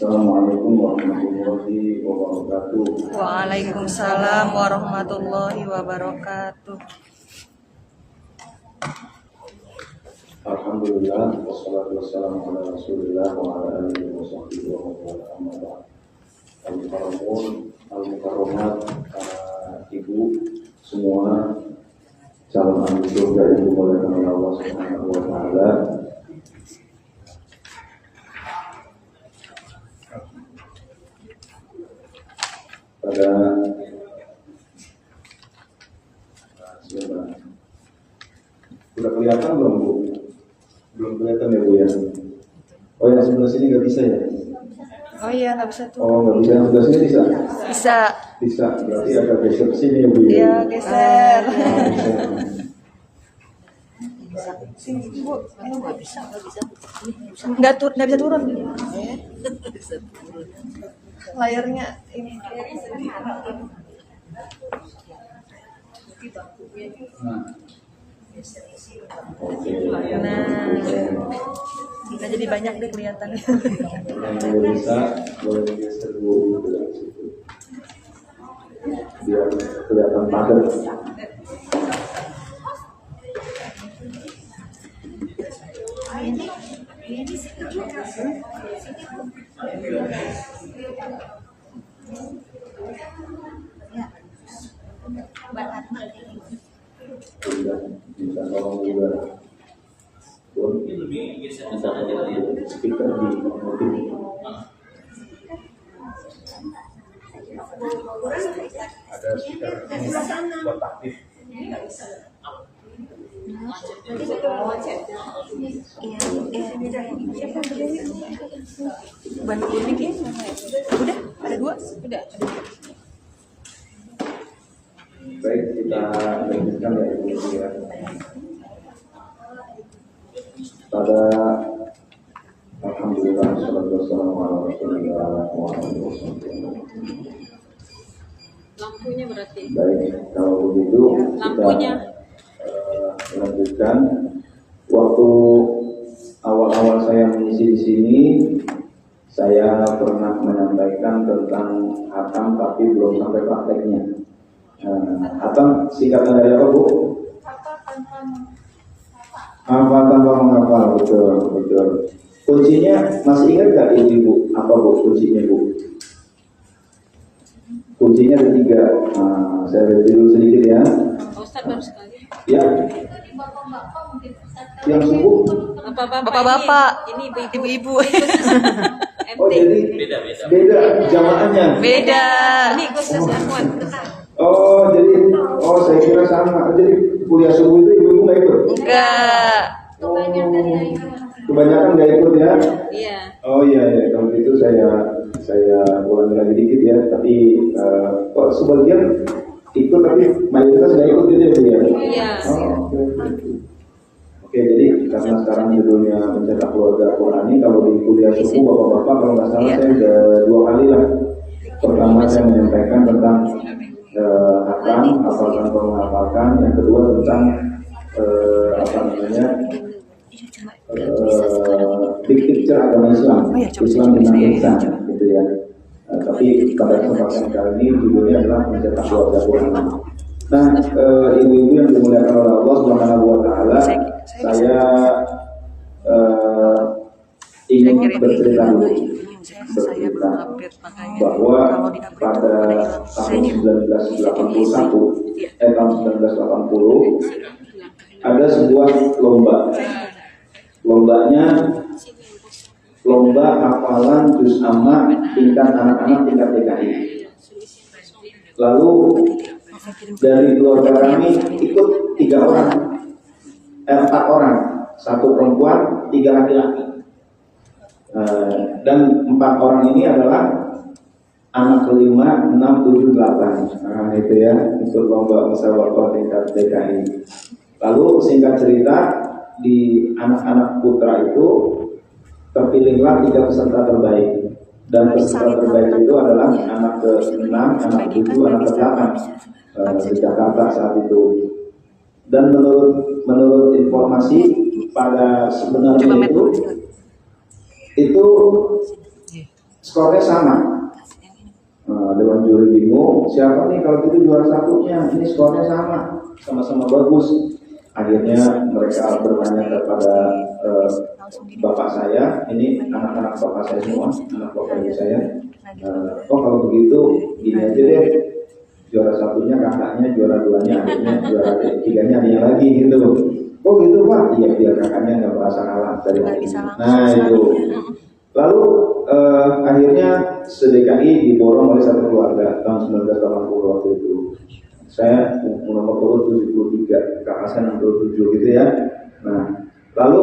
Assalamualaikum warahmatullahi wabarakatuh. Waalaikumsalam warahmatullahi wabarakatuh. Alhamdulillah, wassalatu wassalamu ala Rasulillah wa ala alihi wa sahbihi wa man amma ba'd. Al-mukarramat, ibu semua calon ahli surga yang dimuliakan oleh Allah Subhanahu wa taala. Pada sudah kelihatan belum Bu? Belum kelihatan ya Bu ya? Oh yang sebelah sini nggak bisa ya? Oh iya, nggak bisa tuh. Oh nggak bisa, yang sebelah sini bisa? Bisa. Bisa, berarti agak geser ke sini ya Bu ya? Iya, geser. Sini Bu, nggak bisa. Nggak bisa turun. Layarnya ini. Nah, jadi banyak deh kelihatannya. Yang bisa boleh geser Bu dari situ, biar kelihatan padat. Bisa tolong juga bisa aja speaker di mobil. Ada speaker buat aktif. Ban kuning ya? Udah, ada 2? Udah. Baik, kita lanjutkan ya. Pada alhamdulillah sallallahu alaihi wasallam. Lampunya berarti. Baik, kalau begitu Lampunya. kita lanjutkan. Waktu awal-awal saya mengisi di sini, saya pernah menyampaikan tentang hatam tapi belum sampai prakteknya. Hatam singkatan dari apa Bu? Apa tanpa menghafal, betul. Kuncinya masih ingat nggak Ibu? Apa Bu kuncinya Bu? Kuncinya ada 3. Saya review dulu sedikit ya. Ustaz baru sekali. Ya. Yang subuh. Bapak-bapak, ini ibu-ibu. Oh jadi beda jamaahnya. Beda. Ini Ustaz Ahmad. Oh jadi, saya kira sama. Jadi kuliah subuh itu ibu-ibu nggak ikut? Enggak. Kebanyakan nggak ikut ya? Iya. Oh iya. Kalau gitu saya ulangi lagi dikit ya. Tapi kok sebagian ikut tapi mayoritas nggak ikut gitu ya Bu ya? Iya. Oke, jadi karena sekarang judulnya mencetak keluarga Qurani, kalau di kuliah subuh bapak-bapak kalau nggak salah saya udah 2 kali lah. Pertama saya menyampaikan tentang hatam, hafalkan atau menghafalkan. Yang kedua tentang big picture agama Islam, Islam dengan insan, gitu ya. Tapi pada kesempatan kali ini judulnya adalah mencetak keluarga Qurani. Nah, ibu-ibu yang dimuliakan oleh Allah Subhanahu wa taala, saya ingin bercerita dulu bahwa pada tahun 1980 ada sebuah lombanya lomba hafalan juz amma tingkat anak-anak tingkat TKI. Lalu dari keluarga kami ikut 4 orang, 1 perempuan, 3 laki-laki. Dan 4 orang ini adalah anak kelima, 6, 7, 8. Nah itu ya, ikut lomba musyawarah tingkat DKI. Lalu singkat cerita, di anak-anak putra itu terpilihlah 3 peserta terbaik. Dan peserta terbaik itu adalah anak ke-6, anak ke-7, anak ke-8 di Jakarta saat itu. Dan menurut informasi pada sebenarnya itu skornya sama. Dewan juri bingung, siapa nih kalau gitu juara satunya? Ini skornya sama-sama bagus. Akhirnya mereka bertanya kepada bapak saya, ini anak-anak bapak saya semua, anak bapak ibu saya. Oh kalau begitu gini aja deh, juara satunya kakaknya, juara duanya adiknya, juara tiganya adiknya lagi gitu. Oh gitu Pak, iya biar kakaknya nggak merasa kalah dari adiknya. Nah itu. Lalu akhirnya se-DKI diborong oleh satu keluarga tahun 1980 waktu itu. Saya nomor urut 73, kakak saya 67 gitu ya. Nah, lalu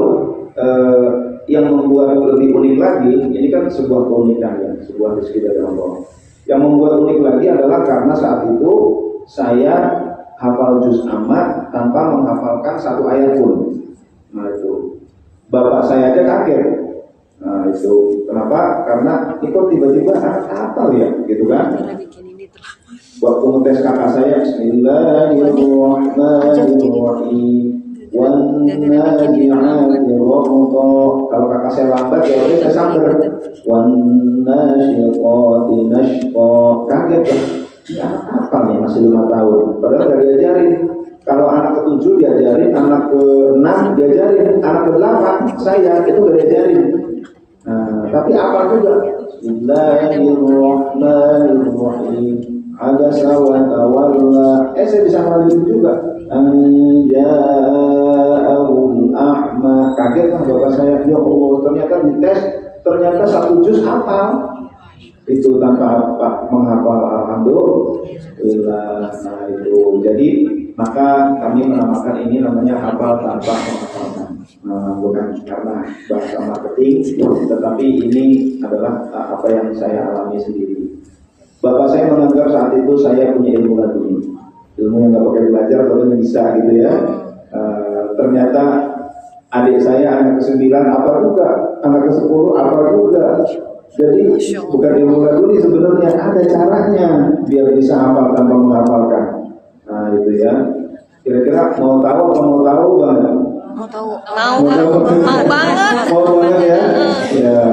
yang membuat lebih unik lagi, ini kan sebuah keunikan ya, sebuah rezeki dari Allah. Yang membuat unik lagi adalah karena saat itu saya hafal juz amma tanpa menghafalkan satu ayat pun. Nah itu, bapak saya aja kaget. Nah itu, kenapa? Karena itu tiba-tiba hafal ya, gitu kan? Waktu ngetes kakak saya, Bismillahirrahmanirrahim. Wan-nazi'ati gharqa. Kalau kakak saya lambat ya oke saya sambil. Wan-nasyiqati nashqa. Kaget ya. Ya apa nih masih 5 tahun. Padahal udah diajarin. Kalau anak ke-7 diajarin, anak ke-6 diajarin, anak ke-8 saya itu udah diajarin. Nah, tapi apa juga? Bismillahirrahmanirrahim. Abasa wa tawalla. Saya bisa melanjutkan juga. Anja'ahul a'ma. Kaget kan bapak saya, ya Allah, ternyata dites, ternyata 1 juz hafal. Itu tanpa menghafal alhamdulillah. Nah itu. Jadi maka kami menamakan ini namanya hafal tanpa menghafalkan. Bukan karena bahasa marketing, tetapi ini adalah apa yang saya alami sendiri. Bapak saya menganggap saat itu saya punya ilmu laduni, ilmu yang nggak pakai belajar tapi bisa gitu ya. Ternyata adik saya anak ke-9 apa juga, anak ke-10 apa juga. Jadi bukan ilmu laduni sebenarnya, ada caranya biar bisa hafal tanpa menghafalkan. Nah itu ya. Kira-kira mau tahu banget? Mau banget. Mau banget ya? Ya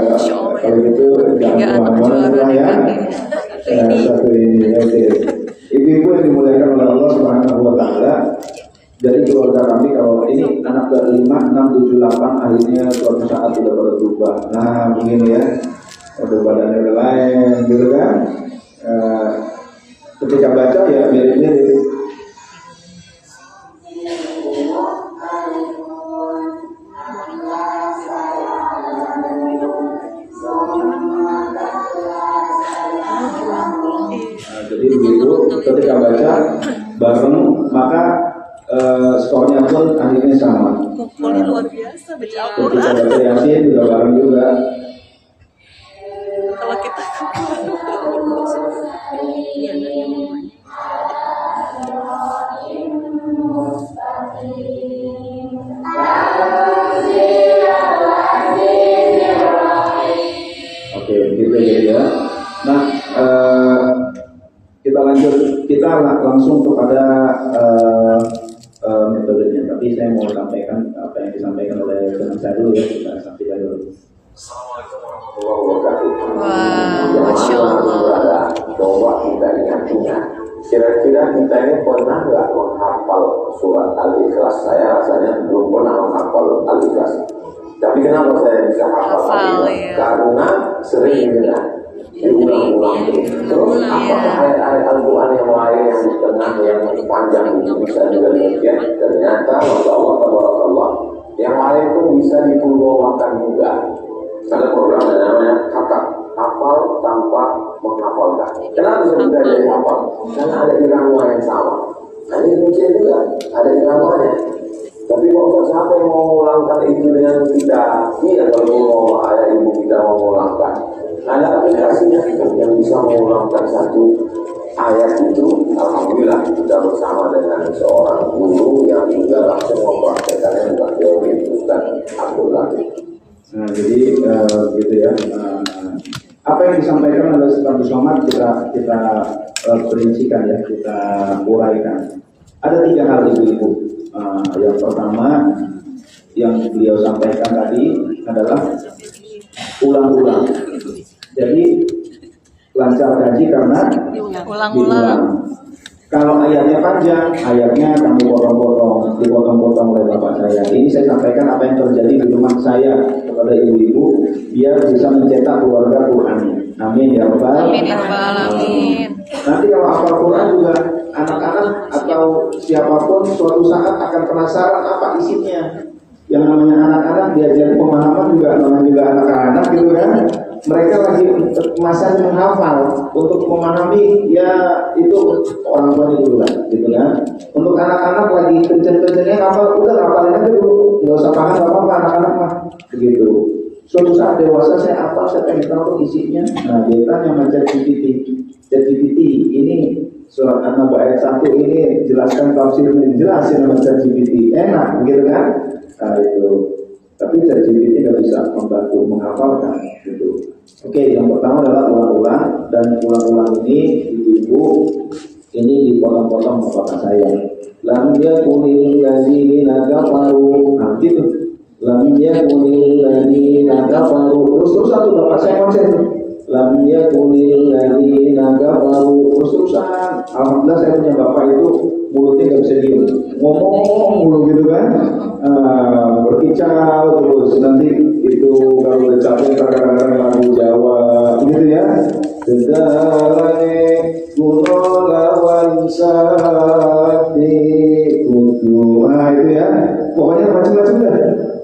kalau gitu jangan kemana-mana ya. Satu ini, oke. Ibu-ibu yang dimuliakan oleh Allah Subhanahu Wa Taala. Dari keluarga kami kalau ini anak ke-5, 6, 7, 8 akhirnya suatu saat sudah berubah. Nah begini ya, udah badannya udah lain, gitu kan? Ketika baca ya mirip-mirip. Jadi begitu ketika baca bareng maka skornya pun akhirnya sama. Kumpulnya luar biasa baca Ketika Al-Quran. baca Yasin juga bareng juga. Kalau kita Oke, gitu ya. Nah, kita lanjut, kita langsung kepada metodenya. Tapi saya mau sampaikan apa yang disampaikan oleh teman saya dulu ya. Kita sampaikan dulu. Assalamualaikum warahmatullahi wabarakatuh. Wah, Masya Allah. Coba kita ingat-ingat. Kira-kira kita ini pernah nggak menghafal surat Al-Ikhlas? Saya rasanya belum pernah menghafal Al-Ikhlas. Tapi kenapa saya bisa hafal Al-Ikhlas? Ya. Karena sering dengar diulang-ulang. Terus apakah ayat-ayat Al-Quran yang lain yang di tengah yang panjang itu bisa juga demikian? Ternyata Masya Allah, Tabarakallah, yang lain pun bisa dipulwakan juga. Ada program yang namanya hafal tanpa menghafalkan. Kenapa bisa jadi hafal? Karena ada irama yang sama. Nah ini mungkin juga ada iramanya. Tapi kalau siapa yang mau mengulangkan itu dengan kita, iya kalau mau ayah ibu kita mau mengulangkan, ada aplikasinya yang bisa mengulangkan satu ayat itu. Alhamdulillah kita bersama dengan seorang guru yang juga langsung mempraktekannya dengan teori Ustaz Abdul Latif. Nah, jadi gitu ya. Apa yang disampaikan oleh Ustaz Abdul Somad kita perincikan ya, kita uraikan. Ada 3 hal ibu-ibu. Yang pertama yang beliau sampaikan tadi adalah ulang-ulang. Jadi lancar gaji karena Ulang-ulang. Kalau ayatnya panjang, ayatnya kami dipotong-potong oleh bapak saya. Ini saya sampaikan apa yang terjadi di rumah saya kepada ibu-ibu, biar bisa mencetak keluarga Qur'an. Amin ya rabbal Amin ya rabbal alamin. Nanti kalau hafal Quran juga anak-anak atau siapapun suatu saat akan penasaran apa isinya. Yang namanya anak-anak diajari pemahaman juga namanya juga anak-anak gitu kan. Mereka lagi masa menghafal untuk memahami ya itu orang tuanya dulu lah gitu kan. Untuk anak-anak lagi kenceng-kencengnya hafal udah hafalin aja dulu, nggak usah paham nggak apa-apa anak-anak mah begitu. Suatu saat dewasa saya apa saya pengen tahu isinya. Nah dia tanya sama ChatGPT ini surat An-Naba ayat 1 ini jelaskan tafsirnya, jelasin sama ChatGPT enak begitu kan. Nah itu tapi ChatGPT nggak bisa membantu menghafalkan gitu. Oke, yang pertama adalah ulang-ulang, dan ulang-ulang ini ibu-ibu ini dipotong-potong bapak saya. Lam yakunil ladzina kafaru, nah gitu. Lam yakunil ladzina kafaru, terus satu bapak saya ngoceh. Lam yakunil ladzina kafaru, terus-terusan. Alhamdulillah saya punya bapak itu mulutnya nggak bisa diem, ngomong mulu gitu kan, berkicau terus. Nanti itu kalau udah capek kadang-kadang lagu Jawa gitu ya. Kedalai kuno lawan sati kudu, nah itu ya. Pokoknya macam-macam dah.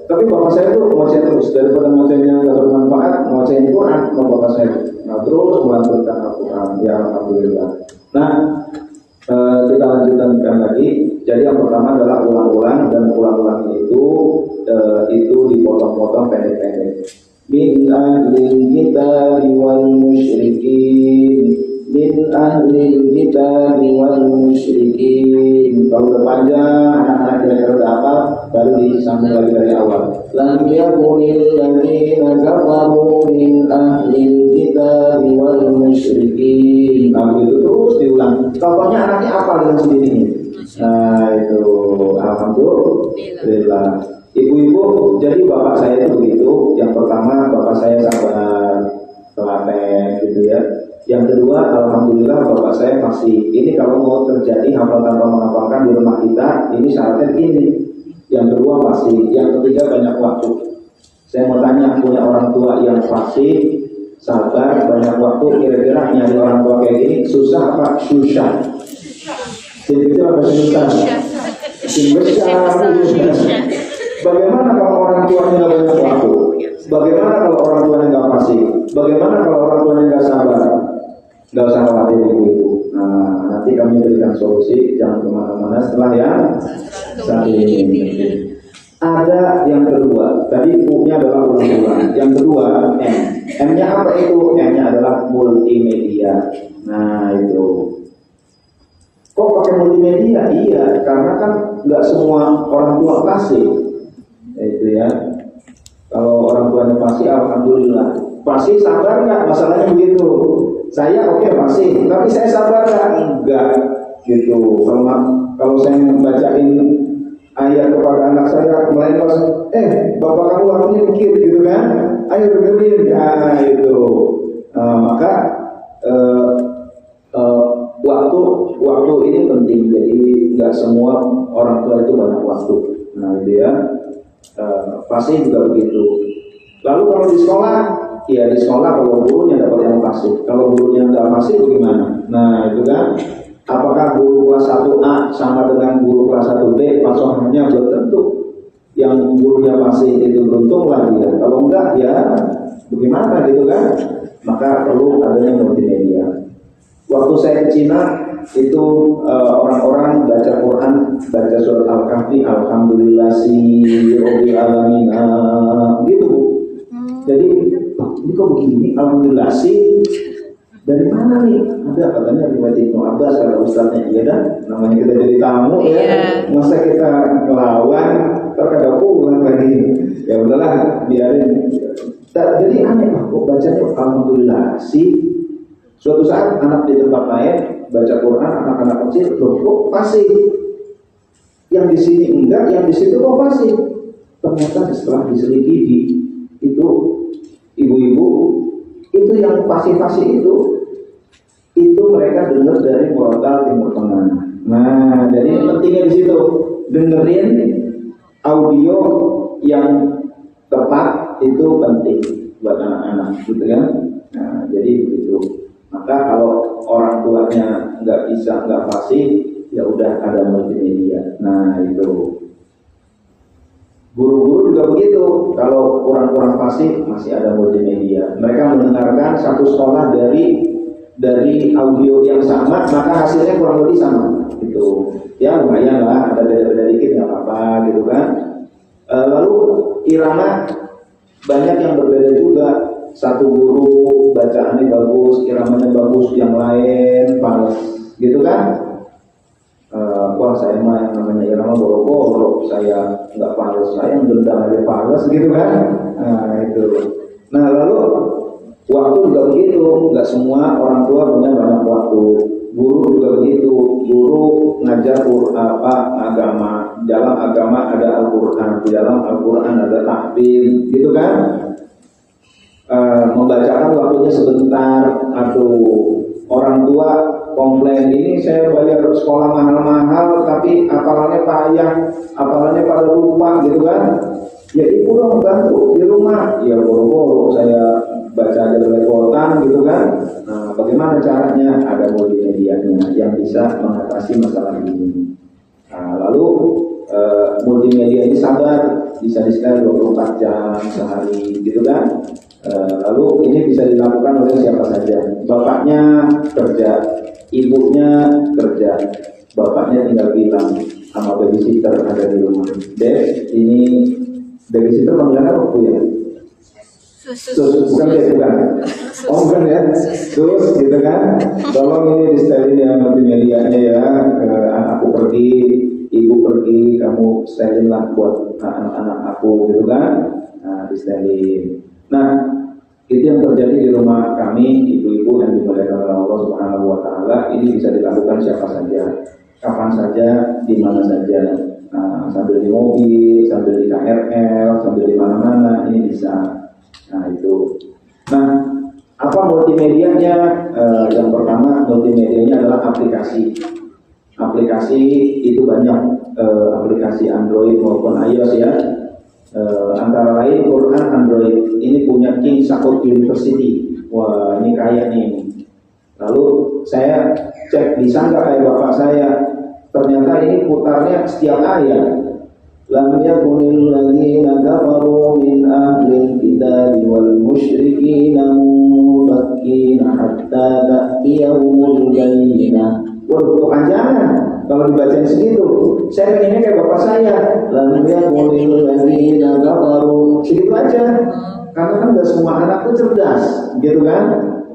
Tapi bapak saya tuh ngoceh terus, daripada ngocehnya nggak bermanfaat, ngocehin Quran sama bapak saya. Nah terus melantunkan Al-Quran, ya alhamdulillah. Nah kita lanjutkan lagi. Jadi yang pertama adalah ulang-ulang, dan ulang-ulang itu dipotong-potong pendek-pendek. Min ahlil kitabi wal musyrikin, min ahlil kitabi wal musyrikin. Kalau udah panjang, anak-anak kira-kira udah apa, baru disambung lagi dari awal. Lam yakunil ladzina kafaru min ahlil kitabi wal musyrikin. Nah begitu terus diulang. Contohnya anaknya apa dengan sendirinya? Nah itu alhamdulillah. Ibu-ibu, jadi bapak saya itu begitu. Yang pertama bapak saya sabar, telaten gitu ya. Yang kedua, alhamdulillah bapak saya masih. Ini kalau mau terjadi hafal tanpa menghafalkan di rumah kita, ini syaratnya ini. Yang kedua masih. Yang ketiga banyak waktu. Saya mau tanya, punya orang tua yang fasih, sabar, banyak waktu, kira-kira nyari orang tua kayak gini susah apa susah? Jadi itu apa susah? Susah. Bagaimana kalau orang tuanya nggak banyak waktu? Bagaimana kalau orang tuanya nggak fasih? Bagaimana kalau orang tuanya nggak sabar? Nggak usah khawatir ibu-ibu. Nah, nanti kami berikan solusi. Jangan kemana-mana setelah yang saat ini. Ada yang kedua. Tadi U-nya adalah ulang-ulang. Yang kedua M. M-nya apa itu? M-nya adalah multimedia. Nah itu. Kok pakai multimedia? Iya, karena kan nggak semua orang tua fasih. Itu ya. Kalau orang tuanya fasih, alhamdulillah. Fasih sabar nggak? Masalahnya begitu. Saya oke fasih, tapi saya sabar nggak? Enggak. Gitu. Kalau saya membacain ayat kepada anak saya, melempar, bapak kamu waktunya dikit gitu kan? Ayo dengerin. Nah itu. Maka waktu ini penting. Jadi nggak semua orang tua itu banyak waktu. Nah itu ya. Fasih juga begitu. Lalu kalau di sekolah, ya di sekolah kalau gurunya dapat yang fasih, kalau gurunya nggak fasih bagaimana? Nah itu kan, apakah guru kelas 1A sama dengan guru kelas 1B? Pasokannya belum tentu. Yang gurunya fasih itu beruntung lah dia. Kalau enggak ya bagaimana gitu kan? Maka perlu adanya multimedia. Waktu saya ke Cina itu orang-orang baca Quran, baca surat Al-Kahfi, alhamdulillah rabbil alamin, gitu Bu. Jadi ini kok begini, alhamdulillah dari mana nih? Ada katanya riwayat Ibnu Abbas, kata ustaznya. Iya dah, namanya kita jadi tamu ya, masa kita ngelawan terkadang pulang lagi. Ya udahlah, biarin. Jadi aneh kok bacanya alhamdulillah. Suatu saat anak di tempat lain baca Quran, anak-anak kecil kok fasih. Yang di sini enggak, yang di situ kok fasih. Ternyata setelah diselidiki itu ibu-ibu Itu yang fasih-fasih itu mereka dengar dari murotal Timur Tengah. Nah, jadi pentingnya di situ dengerin audio yang tepat itu penting buat anak-anak, gitu kan? Nah, jadi begitu. Maka kalau orang tuanya nggak bisa, nggak fasih, ya udah ada multimedia. Nah itu. Guru-guru juga begitu. Kalau kurang-kurang fasih masih ada multimedia. Mereka mendengarkan satu sekolah dari audio yang sama, maka hasilnya kurang lebih sama. Gitu. Ya lumayan lah, ada beda-beda dikit nggak apa-apa, gitu kan. Lalu irama banyak yang berbeda juga. Satu guru bacaannya bagus, iramanya bagus, yang lain fals, gitu kan? Wah saya mah yang namanya irama boro-boro, saya nggak fals, saya yang dendam aja fals, gitu kan? Nah itu. Nah lalu waktu juga begitu, nggak semua orang tua punya banyak waktu. Guru juga begitu, guru ngajar agama, dalam agama ada Al-Quran, di dalam Al-Quran ada tahfidz, gitu kan? Membacakan waktunya sebentar. Aduh, orang tua komplain, ini saya bayar sekolah mahal-mahal tapi hafalannya payah, hafalannya pada lupa, gitu kan? Ya ibu dong bantu di rumah. Ya boro-boro saya baca aja belepotan, gitu kan? Nah, bagaimana caranya? Ada multimedianya yang bisa mengatasi masalah ini. Nah, lalu multimedia ini sabar, bisa di-setel 24 jam sehari, gitu kan? Lalu ini bisa dilakukan oleh siapa saja. Bapaknya kerja, ibunya kerja, bapaknya tinggal bilang sama babysitter ada di rumah, Dek, ini babysitter panggilan apa tuh ya? Sus, bukan ya, bukan. Oh bukan ya, sus, gitu kan? Tolong ini di-setelin ya multimedianya ya. Aku pergi, ibu pergi, kamu setelin lah buat anak-anak aku, gitu kan? Nah, di-setelin. Nah, itu yang terjadi di rumah kami, ibu-ibu yang dimuliakan oleh Allah Subhanahu wa Ta'ala. Ini bisa dilakukan siapa saja, kapan saja, di mana saja. Nah, sambil di mobil, sambil di KRL, sambil di mana-mana, ini bisa. Nah, itu. Nah, apa multimedianya? Yang pertama, multimedianya adalah aplikasi. Aplikasi itu banyak, aplikasi Android maupun iOS ya. Antara lain Quran Android ini punya King Saud University. Wah ini kaya nih. Lalu saya cek di sana kayak bapak saya, ternyata ini putarnya setiap ayat. Lam yakunil ladzina kafaru min ahlil kitabi wal musyrikin mubakkina hatta ta'tiyahumul bayyinah. Waduh kepanjangan. Kalau dibacain segitu, saya pengennya kayak bapak saya. Lalu ya mulil ladzina kafaru. Sedikit aja. Karena kan nggak semua anak tuh cerdas, gitu kan?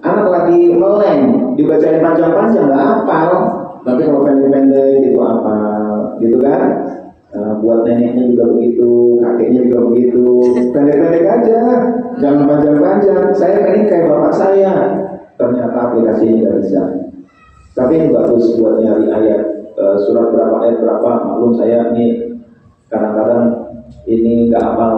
Anak lagi meleng, dibacain panjang-panjang nggak hafal. Tapi kalau pendek-pendek gitu hafal, gitu kan? Buat neneknya juga begitu, kakeknya juga begitu. Pendek-pendek aja, jangan panjang-panjang. Saya pengen kayak bapak saya. Ternyata aplikasi ini nggak bisa. Tapi ini bagus buat nyari ayat. Surat berapa, ayat berapa, maklum saya ini kadang-kadang ini nggak hafal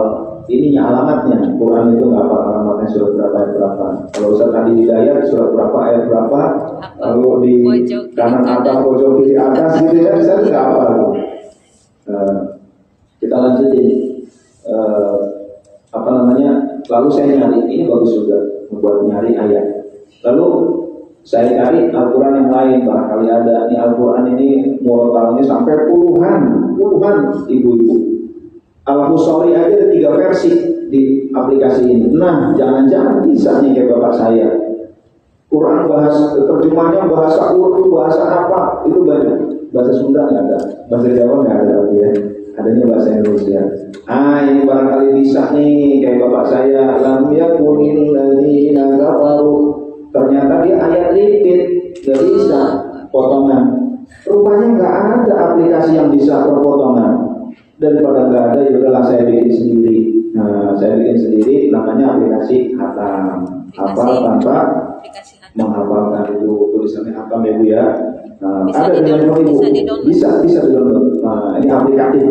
ininya alamatnya. Quran itu nggak hafal alamatnya surat berapa, ayat berapa. Kalau Ustaz tadi hidayat surat berapa, ayat berapa, lalu di kanan atas, pojok kiri atas gitu ya, saya nggak hafal. Kita lanjutin. Lalu saya nyari, ini bagus juga membuat nyari ayat. Lalu saya cari Al-Quran yang lain, barangkali ada. Ini Al-Quran ini murotalnya sampai puluhan ibu-ibu. Al-Bukhari aja ada 3 versi di aplikasi ini. Nah, jangan-jangan bisa nih kayak bapak saya. Quran bahasa, terjemahnya bahasa Urdu, bahasa apa, itu banyak. Bahasa Sunda nggak ada, bahasa Jawa nggak ada tapi ya. Adanya bahasa Indonesia. Ini barangkali bisa nih kayak bapak saya. Lam yakunil ladzina kafaru. Ternyata dia ayat repeat, gak bisa potongan. Rupanya nggak ada aplikasi yang bisa perpotongan. Daripada nggak ada, yaudahlah saya bikin sendiri. Nah, saya bikin sendiri, namanya aplikasi Hatam. Hafal tanpa menghafalkan, itu tulisannya Hatam ya Bu ya. Nah, ada dengan Ibu. Bisa di-download. Nah, ini aplikatif.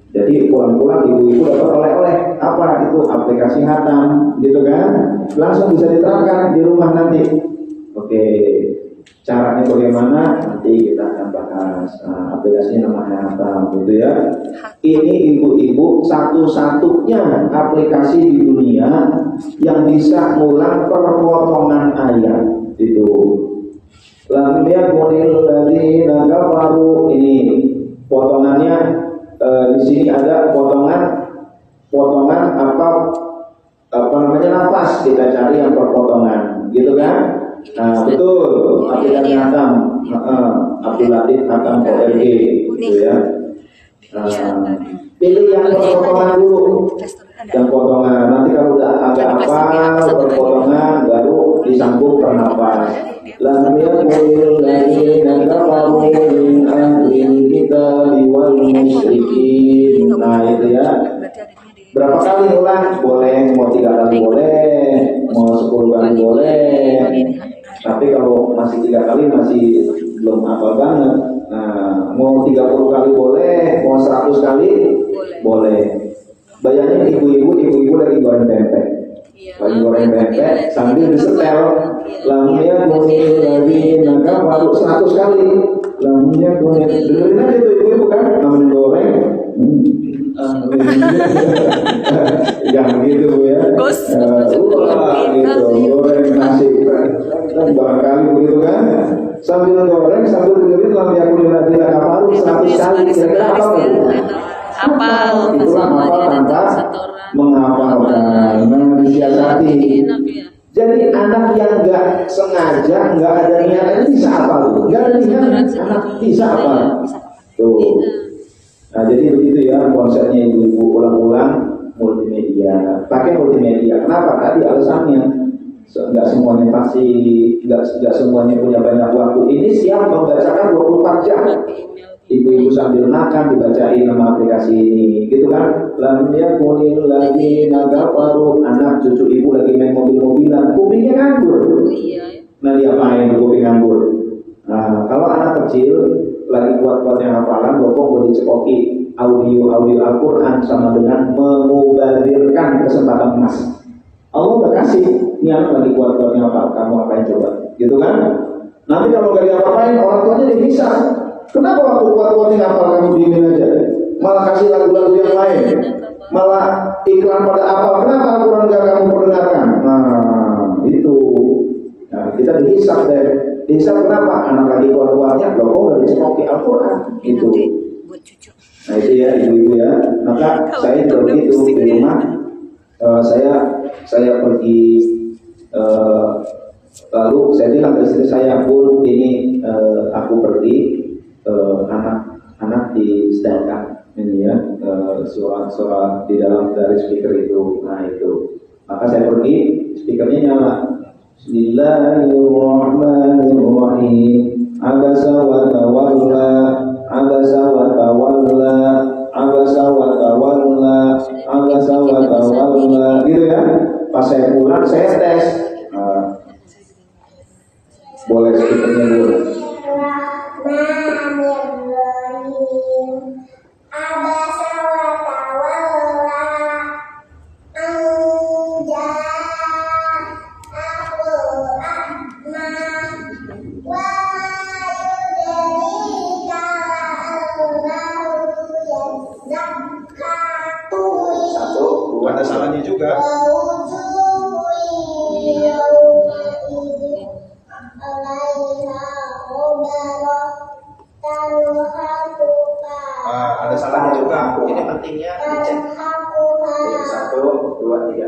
Jadi pulang-pulang ibu-ibu dapat oleh-oleh apa itu aplikasi Hatam gitu kan, langsung bisa diterapkan di rumah nanti. Oke, caranya bagaimana nanti kita akan bahas. Aplikasinya namanya Hatam gitu ya. Ini ibu-ibu satu-satunya aplikasi di dunia yang bisa ngulang perpotongan ayat itu. Lam yakunil ladzina kafaru, ini potongannya. Di sini ada potongan apa namanya nafas, kita cari yang perpotongan gitu kan. Nah betul, aplikasi Hatam, Abdul Latif Hatam ORG gitu ya. Pilih yang perpotongan dulu, yang potongan. Nanti kalau udah agak perpotongan baru disambung per nafas. Lam yakunil ladzina kafaru min ahlil kitabi wal musyrikin. Nah itu ya. Berapa kali ulang? Boleh, mau 3 kali boleh, mau 10 kali boleh. Tapi kalau masih 3 kali masih belum apa banget. Nah, mau 30 kali boleh, mau 100 kali boleh. Bayangin ibu-ibu lagi goreng pempek. Lagi goreng pempek sambil disetel. Lamnya kuning lagi naga baru 100 kali. Lamnya kuning. Dengerin aja tuh ibu-ibu kan namanya goreng. Jangan gitu ya. Gitu goreng nasi kan barangkali begitu kan. Sambil goreng sambil dengerin lamnya kuning lagi naga baru 100 kali. Kira-kira Hafal itulah hafal tanpa menghafalkan, disiasati. Jadi anak yang nggak sengaja, nggak ada niatan bisa hafal, nggak ada niatan anak bisa hafal. Tuh. Nah jadi begitu ya konsepnya ibu-ibu, ulang-ulang multimedia, pakai multimedia. Kenapa? Tadi alasannya nggak semuanya pasti, nggak semuanya punya banyak waktu. Ini siap membacakan 24 jam. Ibu-ibu sambil makan dibacain nama aplikasi ini, gitu kan? Lam yakunil ladzina kafaru, anak cucu ibu lagi main mobil-mobilan, kupingnya nganggur. Nah dia main kuping nganggur. Nah kalau anak kecil lagi kuat-kuatnya hafalan, bokong boleh dicekoki audio Al-Quran sama dengan mengubadirkan kesempatan emas. Allah udah kasih, ini anak lagi kuat-kuatnya hafal, kamu apain coba, gitu kan? Nanti kalau gak diapa-apain, orang tuanya dia bisa. Kenapa waktu kuat-kuatnya hafal kamu diemin aja? Malah kasih lagu-lagu yang lain, malah iklan pada apa? Kenapa Al-Quran gak kamu perdengarkan? Nah itu. Nah kita dihisap deh. Dihisap kenapa? Anak lagi kuat-kuatnya, loh gak dicekoki Al-Quran. Itu. Nah itu ya ibu-ibu ya. Maka saya juga begitu di rumah. Saya pergi. Lalu saya bilang ke istri saya, pun ini aku pergi. Anak disedangkan ini ya suara di dalam dari speaker itu. Nah itu maka saya pergi, speakernya nyala. Bismillahirrahmanirrahim. Abasa wa tawalla, abasa wa tawalla, abasa wa tawalla, abasa wa tawalla, gitu ya. Pas saya pulang saya tes. Boleh speakernya dulu. Ada salahnya juga. Ada salahnya juga. Ini pentingnya dicek. Oke, 1, 2, 3.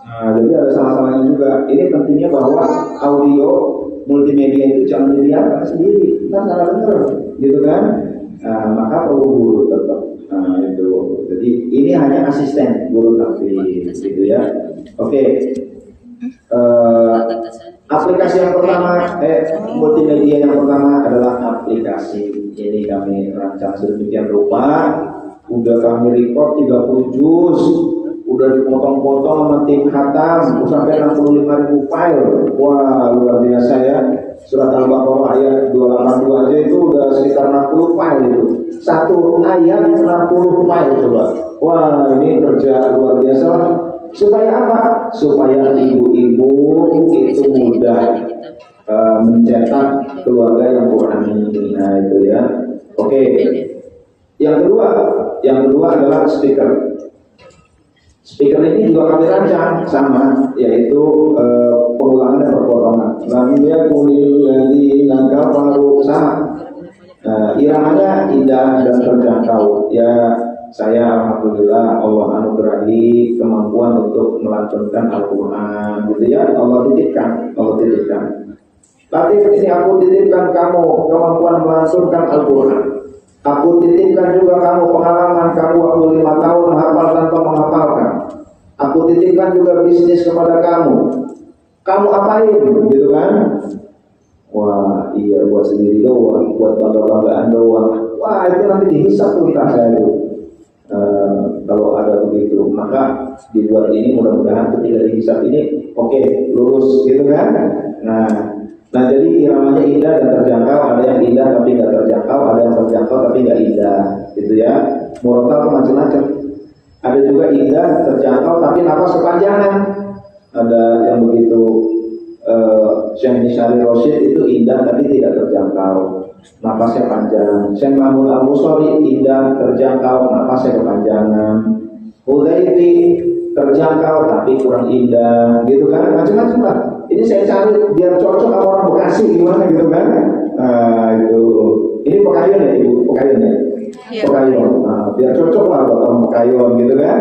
Nah, jadi ada salah-salahnya juga. Ini pentingnya bahwa audio multimedia itu jangan dilihat sendiri, kita salah dengar, gitu kan? Nah, maka perlu guru tetap. Nah, itu. Jadi ini hanya asisten guru tahfiz, gitu ya. Oke. Aplikasi yang pertama, multimedia yang pertama adalah aplikasi. Ini kami rancang sedemikian rupa. Udah kami record 30 juz. udah dipotong-potong sama tim khatam sampai 65.000 file. Wah, luar biasa ya. Surat Al-Baqarah ayat 282 aja itu udah sekitar 60 file itu. Satu ayat 60 file coba. Wah, ini kerja luar biasa lah. Supaya apa? Supaya ibu-ibu itu mudah mencetak keluarga yang Qur'ani. Nah itu ya. Oke. Yang kedua adalah speaker. Speaker ini juga kami rancang sama, yaitu pengulangan dan perpotongan. Lam yakunil ladzina kafaru sama. Iramanya indah dan terjangkau. Ya, saya alhamdulillah Allah anugerahi kemampuan untuk melantunkan Al-Qur'an, gitu ya. Allah titipkan. Tapi ini aku titipkan kamu kemampuan melantunkan Al-Qur'an. Aku titipkan juga kamu pengalaman kamu waktu 5 tahun menghafal tanpa menghafalkan. Aku titipkan juga bisnis kepada kamu. Kamu apain, gitu kan? Wah, iya buat sendiri doang, buat bangga-banggaan doang. Wah, itu nanti dihisap tuh saya itu. Kalau ada begitu, maka dibuat ini mudah-mudahan ketika dihisap ini, oke, lulus, gitu kan? Nah jadi iramanya indah dan terjangkau, ada yang indah tapi nggak terjangkau, ada yang terjangkau tapi nggak indah, gitu ya. Murotal macam-macam. Ada juga indah terjangkau tapi nafas kepanjangan. Ada yang begitu Syekh Nishari Rosyid itu indah tapi tidak terjangkau, nafasnya panjang. Syekh Mahmud Al-Busari indah terjangkau, nafasnya kepanjangan. Hudayfi terjangkau tapi kurang indah, gitu kan? Macam-macam lah. Ini saya cari biar cocok sama orang Bekasi gimana gitu kan? Itu. Ini Pekayon ya ibu, Pekayon ya. Iya. Pekayon. Biar cocok lah buat orang Pekayon gitu kan?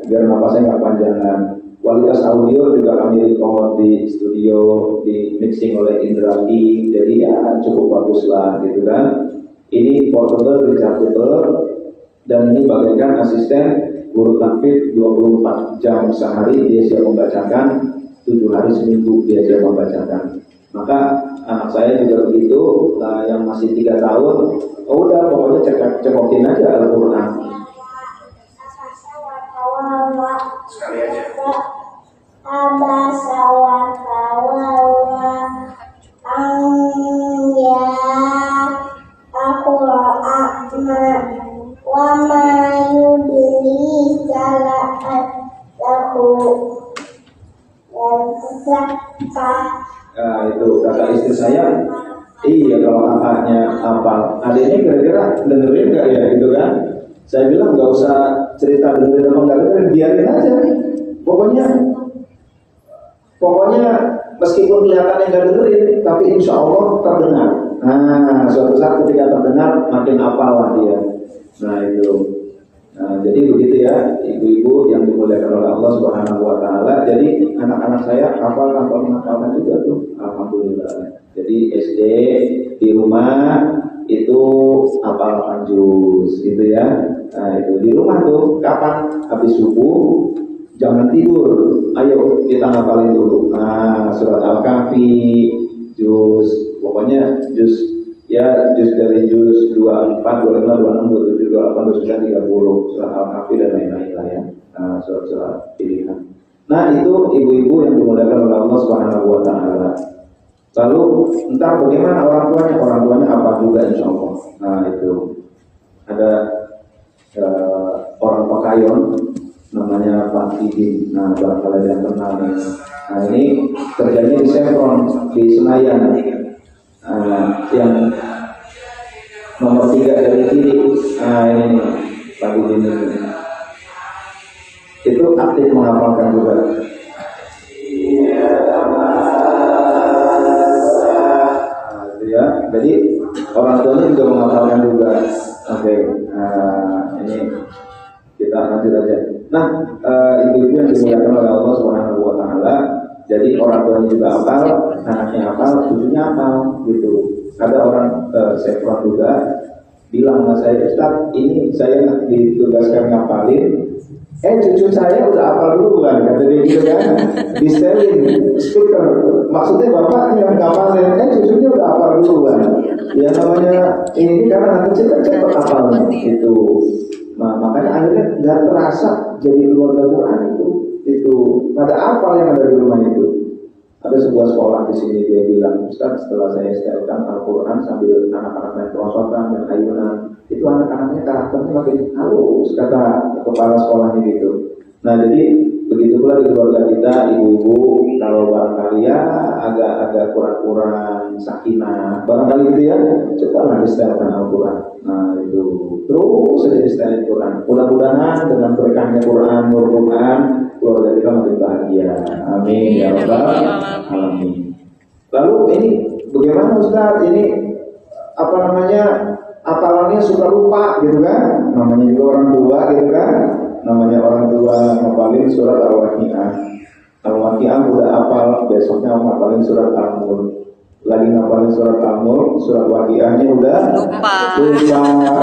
Biar napasnya nggak panjangan. Kualitas audio juga kami record di studio, di mixing oleh Indra Ki. Jadi ya cukup bagus lah gitu kan? Ini portable, rechargeable, dan ini bagaikan asisten guru tahfidz 24 jam sehari dia siap membacakan. 7 hari seminggu dia siap membacakan. Maka anak saya juga begitu. Nah, yang masih 3 tahun, udah pokoknya cekokin aja Al-Quran. Sekali aja. Nah itu kata istri saya, iya kalau kakaknya hafal, adiknya kira-kira dengerin nggak ya gitu kan? Saya bilang nggak usah cerita dengerin apa nggak dengerin, biarin aja. Pokoknya meskipun kelihatannya nggak dengerin, tapi insya Allah terdengar. Nah suatu saat ketika terdengar makin hafal lah dia. Nah itu. Nah, jadi begitu ya ibu-ibu yang dimuliakan oleh Allah Subhanahu wa taala. Jadi anak-anak saya hafalkan juga tuh. Alhamdulillah. Jadi SD di rumah itu hafalkan juz gitu ya. Nah, itu di rumah tuh kapan habis subuh jangan tidur. Ayo kita hafalin dulu. Nah, surat Al-Kahfi, juz, pokoknya juz ya juz dari juz 24, 25, 26, 27, 28, 29, 30 surat Al-Kahfi dan lain-lain lah ya. Nah, surat-surat pilihan. Nah, itu ibu-ibu yang dimuliakan oleh Allah Subhanahu wa taala. Lalu entar bagaimana orang tuanya? Orang tuanya apa juga insya Allah. Nah, itu ada orang Pekayon namanya Pak Idin. Nah, barangkali yang kenal nih. Nah, ini kerjanya di Chevron di Senayan. Yang nomor 3 dari kiri, ini Pak Idin ini. Itu aktif menghafalkan juga. Ya, jadi orang tuanya juga menghafalkan juga. Oke, ini kita lanjut aja. Nah, ibu-ibu yang dimuliakan oleh Allah Subhanahu wa taala, jadi orang tuanya juga hafal, anaknya hafal, cucunya hafal gitu. Ada orang sekolah juga bilang sama saya, Ustaz, ini saya ditugaskan ngapalin. Cucu saya udah hafal dulu kan, kata dia gitu kan, di setelin speaker. Maksudnya bapak yang ngapalin, cucunya udah hafal dulu kan. Ya namanya ini karena anak kecil kan cepat hafal gitu. Nah makanya akhirnya nggak terasa jadi keluarga Quran itu pada apa yang ada di rumah itu. Ada sebuah sekolah di sini dia bilang, Ustaz, setelah saya setelkan Al-Quran sambil anak-anak main perosotan dan ayunan, itu anak-anaknya karakternya makin halus, kata kepala sekolahnya gitu. Nah jadi begitu pula di keluarga kita, ibu-ibu kalau barangkali ya agak kurang sakinah, barangkali gitu ya, cobalah disetelkan Al-Quran. Nah itu terus saja disetelkan Quran. Mudah-mudahan dengan berkahnya Quran, nur Quran, keluarga kita makin bahagia. Amin ya rabbal alamin. Lalu ini bagaimana Ustaz? Ini apa namanya? Apalannya suka lupa gitu kan? Namanya juga orang tua gitu kan? Namanya orang tua ngapalin surat Al-Waqi'ah. Al-Waqi'ah udah hafal, besoknya ngapalin surat Al-Mulk. Lagi ngapalin surat Al-Mulk, surat Waqi'ahnya udah lupa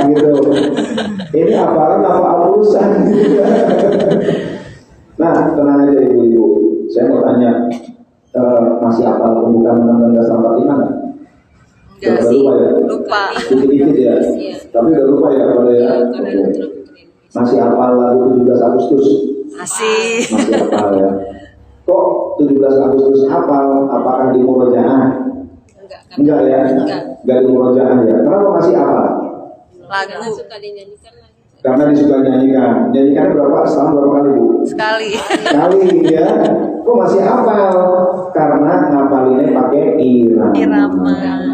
gitu. Ini hafalan apa urusan gitu. Nah, tenang aja ibu-ibu. Saya mau tanya, masih hafal pembukaan Undang-Undang Dasar 45 nggak? Enggak sih, lupa. Dikit-dikit ya. Tapi udah lupa ya pada ya. Masih hafal lagu 17 Agustus? Masih hafal ya. Kok 17 Agustus hafal? Apakah di murojaah? Enggak ya? Enggak di murojaah ya. Kenapa masih hafal? Lagu. Karena disuka nyanyikan. Nyanyikan berapa? Setahun berapa kali Bu? Sekali ya. Kok masih hafal? Karena ngapalinnya pakai irama.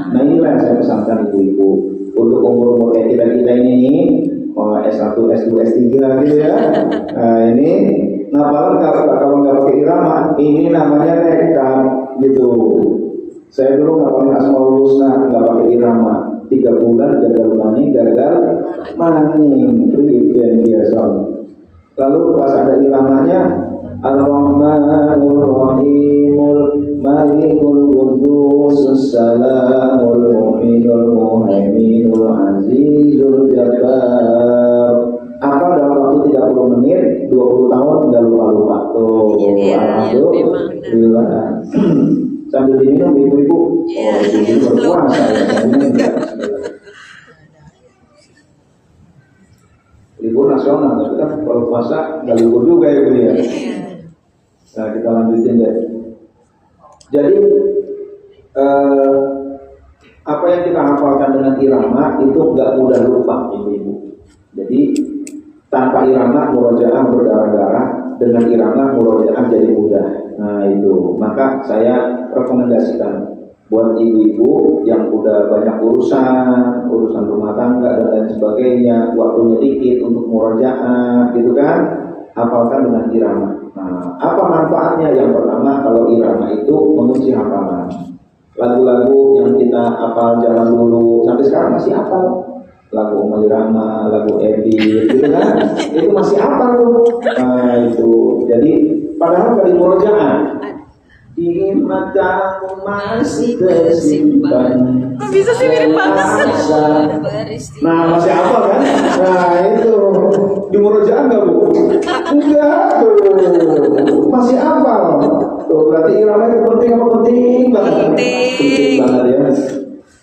Nah inilah yang saya pesankan ibu-ibu. Untuk umur kayak kita ini nih, S1, S2, S3 gitu ya. Nah ini ngapalan kalau nggak pakai irama, ini namanya nekat gitu. Saya dulu ngapalin Asmaul Husna nggak pakai irama. 3 bulan gagal maning, itu biasa. Lalu pas ada iramanya, Ar-Rahmanur Rahimul Malikul Qudusus Salamul Mu'minul Muhaiminul Azizul Jabbar. Apa dalam waktu 30 menit, 20 tahun nggak lupa-lupa. Tuh, alhamdulillah. Sambil diminum ibu-ibu. Oh, ibu berpuasa ya. Libur nasional, tapi kan kalau puasa nggak libur juga ya Bu ya. Nah kita lanjutin deh. Jadi apa yang kita hafalkan dengan irama itu nggak mudah lupa ibu-ibu. Jadi tanpa irama murojaah berdarah-darah, dengan irama murojaah jadi mudah. Nah itu, maka saya rekomendasikan buat ibu-ibu yang udah banyak urusan rumah tangga dan lain sebagainya, waktunya dikit untuk murojaah gitu kan, hafalkan dengan irama. Nah, apa manfaatnya? Yang pertama, kalau irama itu mengunci hafalan. Lagu-lagu yang kita hafal zaman dulu sampai sekarang masih hafal. Lagu Umar Irama, lagu Ebi, gitu kan? Itu masih hafal. Nah itu, jadi padahal dari murojaah di matamu masih tersimpan. Kok bisa sih mirip banget? Nah masih apa kan? Nah itu di murojaah enggak Bu? Enggak tuh, masih apa? Tuh berarti iramanya penting apa penting banget? Penting banget ya.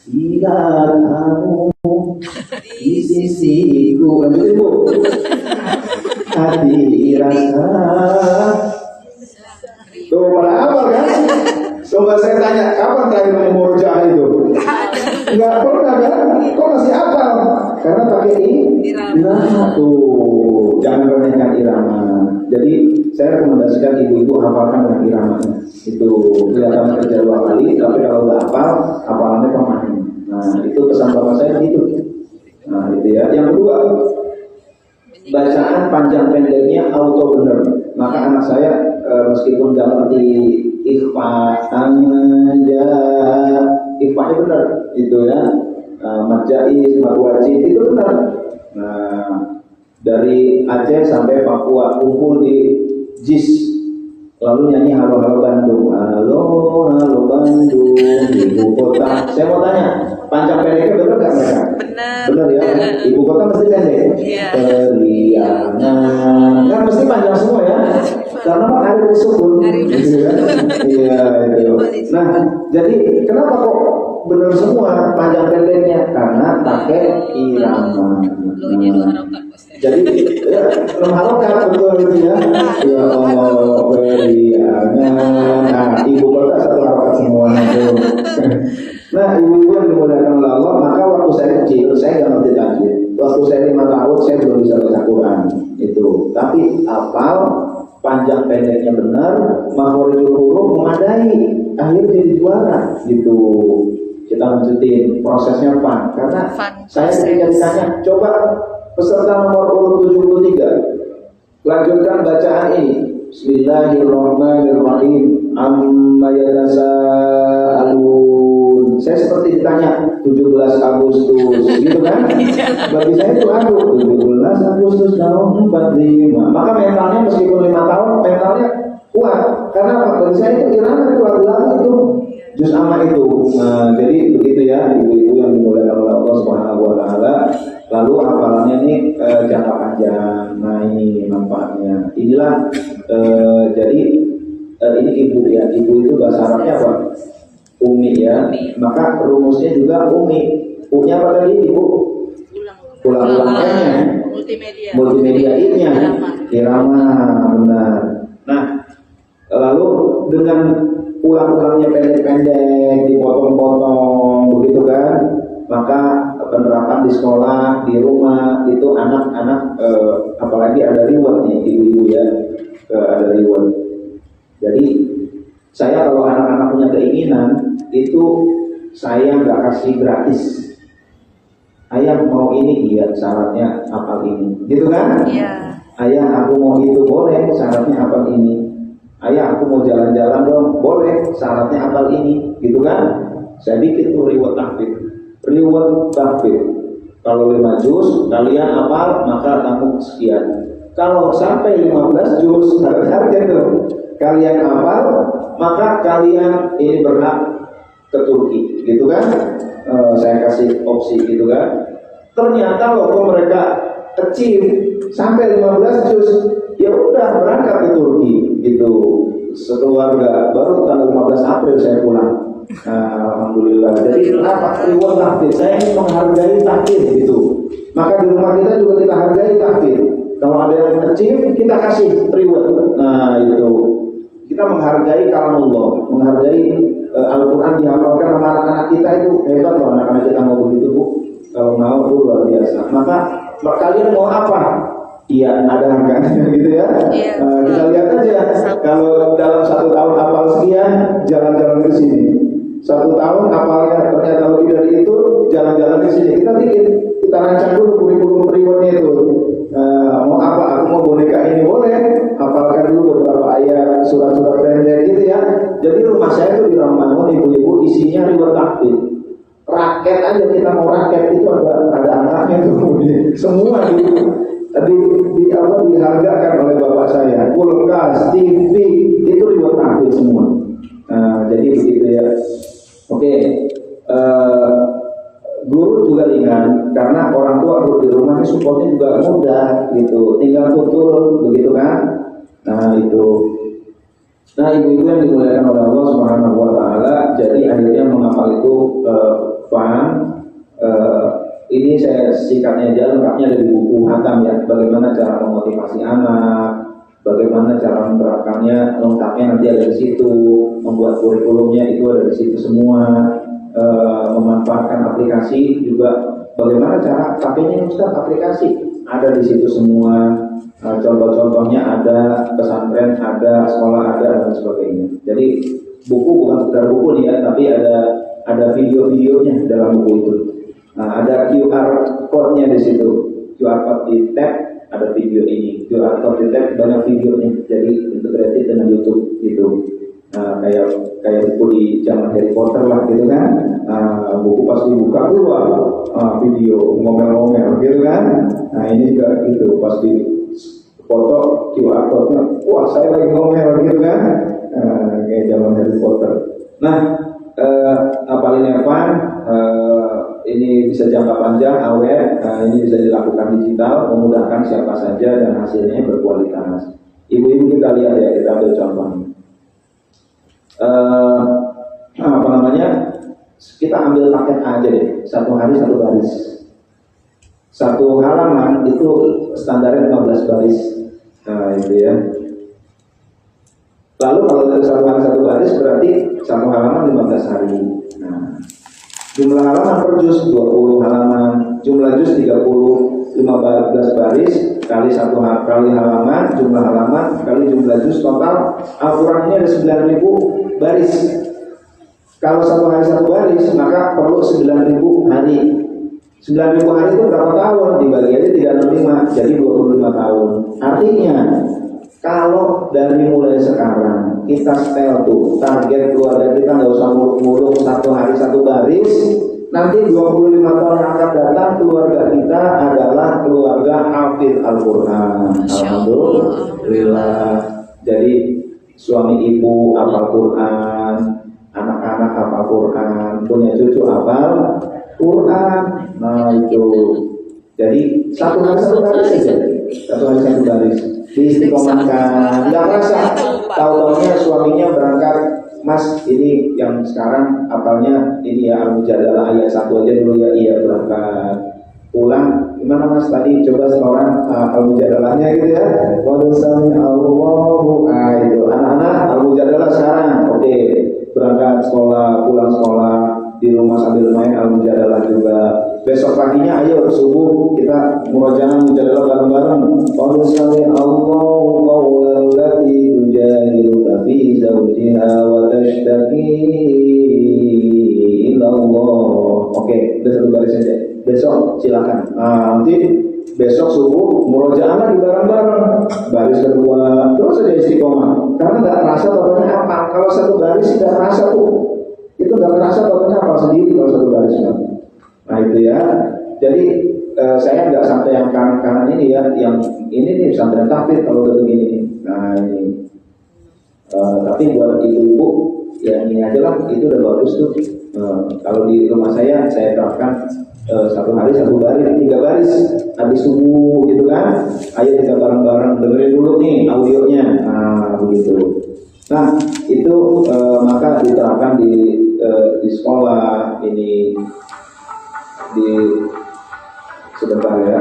Jika kamu di sisiku, kan Bu? Hati rasa. Tuh pada apa kan? Coba saya tanya, kapan terakhir murojaah itu? Enggak pernah kan? Kok masih apa? Karena pakai irama tuh. Jangan remehkan irama. Jadi saya rekomendasikan ibu-ibu hafalkan dengan irama. Itu kelihatan kerja 2 kali, tapi kalau udah hafal, hafalannya permanen. Nah itu pesan bapak saya gitu. Nah itu ya. Yang kedua, bacaan panjang pendeknya auto bener. Maka anak saya meskipun nggak ngerti ikhfa anja, ikhfanya benar itu ya, majais, marwajib itu benar. Nah dari Aceh sampai Papua kumpul di JIS, lalu nyanyi halo halo Bandung, halo halo Bandung ibu kota. Saya mau tanya, panjang pendeknya benar nggak mereka? Benar ya. Ibu kota mesti pendek. Periangan kan mesti panjang semua ya. Karena kan ada disebut. Iya itu. Nah jadi kenapa kok benar semua panjang pendeknya karena pakai irama. Logonya 2 harokat Ustaz. Jadi ya, 6 harokat betul gitu ya. Ya Allah beriangan. Nah, ibu kota 1 harokat semuanya tuh. Nah, ibu-ibu yang dimuliakan oleh Allah, maka waktu saya kecil saya nggak ngerti tajwid. Waktu saya 5 tahun saya belum bisa baca Quran itu. Tapi hafal panjang pendeknya benar, makhorijul huruf memadai, akhirnya jadi juara gitu. Kita lanjutin prosesnya Pan, karena saya ketika ditanya, coba peserta nomor urut 73 lanjutkan bacaan ini. Bismillahirrahmanirrahim. Amma yatasaalun. Saya seperti ditanya 17 Agustus gitu kan. Bagi saya itu aduh 17 Agustus tahun 45. Maka mentalnya meskipun 5 tahun mentalnya kuat. Karena apa? Bagi saya itu irama itu lagu-lagu itu juz amma itu. Nah, jadi begitu ya ibu-ibu yang dimuliakan oleh Allah Subhanahu wa taala. Lalu hafalannya ini jangka panjang. Nah, ini manfaatnya. Inilah jadi ini ibu ya. Ibu itu bahasa Arabnya apa? Umi ya. Maka rumusnya juga umi. U-nya apa tadi ibu? Ulang-ulangnya. Multimedia I-nya. Irama, benar. Nah, lalu dengan ulang-ulangnya pendek-pendek, dipotong-potong, begitu kan? Maka penerapan di sekolah, di rumah itu anak-anak apalagi ada reward nih ibu-ibu ya, ada reward. Jadi saya kalau anak-anak punya keinginan itu saya nggak kasih gratis. Ayah mau ini, iya syaratnya apa ini, gitu kan? Iya. Ayah aku mau itu, boleh syaratnya apa ini. Ayah aku mau jalan-jalan dong, boleh syaratnya apa ini, gitu kan? Saya bikin tuh reward tahfidz. Reward tahfidz. Kalau 5 juz kalian hafal maka kamu sekian. Kalau sampai 15 juz harga tuh kalian hafal maka kalian ini berhak ke Turki, gitu kan? Saya kasih opsi gitu kan. Ternyata waktu mereka kecil sampai 15 juz ya udah berangkat ke Turki gitu. Sekeluarga baru tanggal 15 April saya pulang. Alhamdulillah. Jadi apa reward tahfidz? Saya ingin menghargai tahfidz gitu. Maka di rumah kita juga kita hargai tahfidz. Kalau ada yang kecil kita kasih reward. Nah itu kita menghargai kalamullah, menghargai Al-Quran dihafalkan sama anak-anak kita itu hebat loh anak-anak kita mau begitu Bu. Kalau mau itu luar biasa. Maka kalian mau apa? Iya ada harganya gitu ya. Kita lihat aja kalau dalam 1 tahun hafal sekian jalan-jalan ke sini. 1 tahun hafalnya ternyata lebih dari itu jalan-jalan ke sini. Kita bikin, kita rancang dulu kurikulum rewardnya itu. Mau apa? Aku mau boneka ini boleh. Hafalkan dulu beberapa ayat surat-surat pendek gitu ya. Jadi rumah saya itu di Ramadan ibu-ibu isinya reward tahfidz. Raket aja kita mau raket itu ada angkanya tuh semua dihargakan oleh bapak saya. Kulkas, TV itu reward tahfidz semua. Jadi begitu ya. Oke. Guru juga ringan karena orang tua guru di rumah ini supportnya juga mudah gitu. Tinggal tutur begitu kan. Nah itu. Nah ibu-ibu yang dimuliakan oleh Allah Subhanahu wa taala, jadi akhirnya menghafal itu paham. Ini saya singkatnya aja, lengkapnya dari buku Hatam ya. Bagaimana cara memotivasi anak, bagaimana cara menerapkannya, lengkapnya nanti ada di situ. Membuat kurikulumnya itu ada di situ semua. Memanfaatkan aplikasi juga. Bagaimana cara pakainya Ustaz aplikasi? Ada di situ semua. Contoh-contohnya ada, pesantren ada, sekolah ada dan sebagainya. Jadi buku bukan sekedar buku nih ya, tapi ada video-videonya dalam buku itu. Nah, ada QR code-nya di situ. QR code di tab ada video ini. QR code di tab banyak videonya. Jadi integrated dengan YouTube gitu. Nah, kayak buku di zaman Harry Potter lah gitu kan. Buku pas dibuka keluar video ngomel-ngomel gitu kan. Nah, ini juga gitu pas di foto QR code-nya, wah saya lagi ngomel gitu kan, kayak zaman Harry Potter. Nah, apalagi apa? Ini bisa jangka panjang, awet. Ini bisa dilakukan digital, memudahkan siapa saja dan hasilnya berkualitas. Ibu-ibu kita lihat ya, kita ambil contohnya. Apa namanya? kita ambil paket aja deh, 1 hari 1 baris. 1 halaman itu standarnya 15 baris. Nah itu ya. Lalu kalau dari 1 hari 1 baris berarti 1 halaman 15 hari. Nah, jumlah halaman per juz 20 halaman, jumlah juz 30, 15 baris kali 1 kali halaman, jumlah halaman kali jumlah juz, total Al-Quran ini ada 9.000 baris. Kalau 1 hari 1 baris maka perlu 9.000 hari. 9.000 hari itu berapa tahun? Dibagi aja 365, jadi 25 tahun. Artinya kalau dari mulai sekarang kita setel tuh target keluarga kita nggak usah muluk-muluk 1 hari 1 baris, nanti 25 tahun yang akan datang keluarga kita adalah keluarga hafid Al-Quran. Alhamdulillah. Jadi suami ibu hafal Quran, anak-anak hafal Quran, punya cucu hafal Quran. Nah itu. Jadi 1 hari 1 baris saja. 1 hari 1 baris. Diistiqomahkan, nggak rasa. Tahu-taunya suaminya berangkat, Mas ini yang sekarang apalnya ini ya Al-Mujadalah ayat 1 aja dulu ya, iya berangkat. Pulang, gimana Mas tadi coba seorang Al-Mujadalahnya gitu ya. Wadusami Allahu itu anak-anak Al-Mujadalah sekarang, oke. Berangkat sekolah, pulang sekolah, di rumah sambil main Al-Mujadalah juga. Besok paginya ayo subuh kita murojaah Mujadalah bareng-bareng. Wadusami Allahu qawlan lati tujadiluka fi zawjiha wa tashtaki ila Allah. Oke, udah 1 baris saja. Besok silakan. Nanti besok subuh murojaah lagi bareng-bareng. Baris kedua terus saja istiqomah. Karena nggak terasa totalnya apa. Kalau 1 baris tidak terasa tuh. Itu nggak terasa totalnya apa sendiri kalau 1 baris. Nah itu ya. Jadi saya nggak sampai yang kanan-kanan ini ya. Yang ini nih pesantren tahfidz kalau udah begini. Nah ini. Tapi buat ibu-ibu ya ini aja lah. Itu udah bagus tuh. Kalau di rumah saya terapkan 1 hari 1 baris, 3 baris habis subuh gitu kan. Ayo kita bareng-bareng dengerin dulu nih audionya. Nah begitu. Nah itu maka diterapkan di sekolah ini di sebentar ya.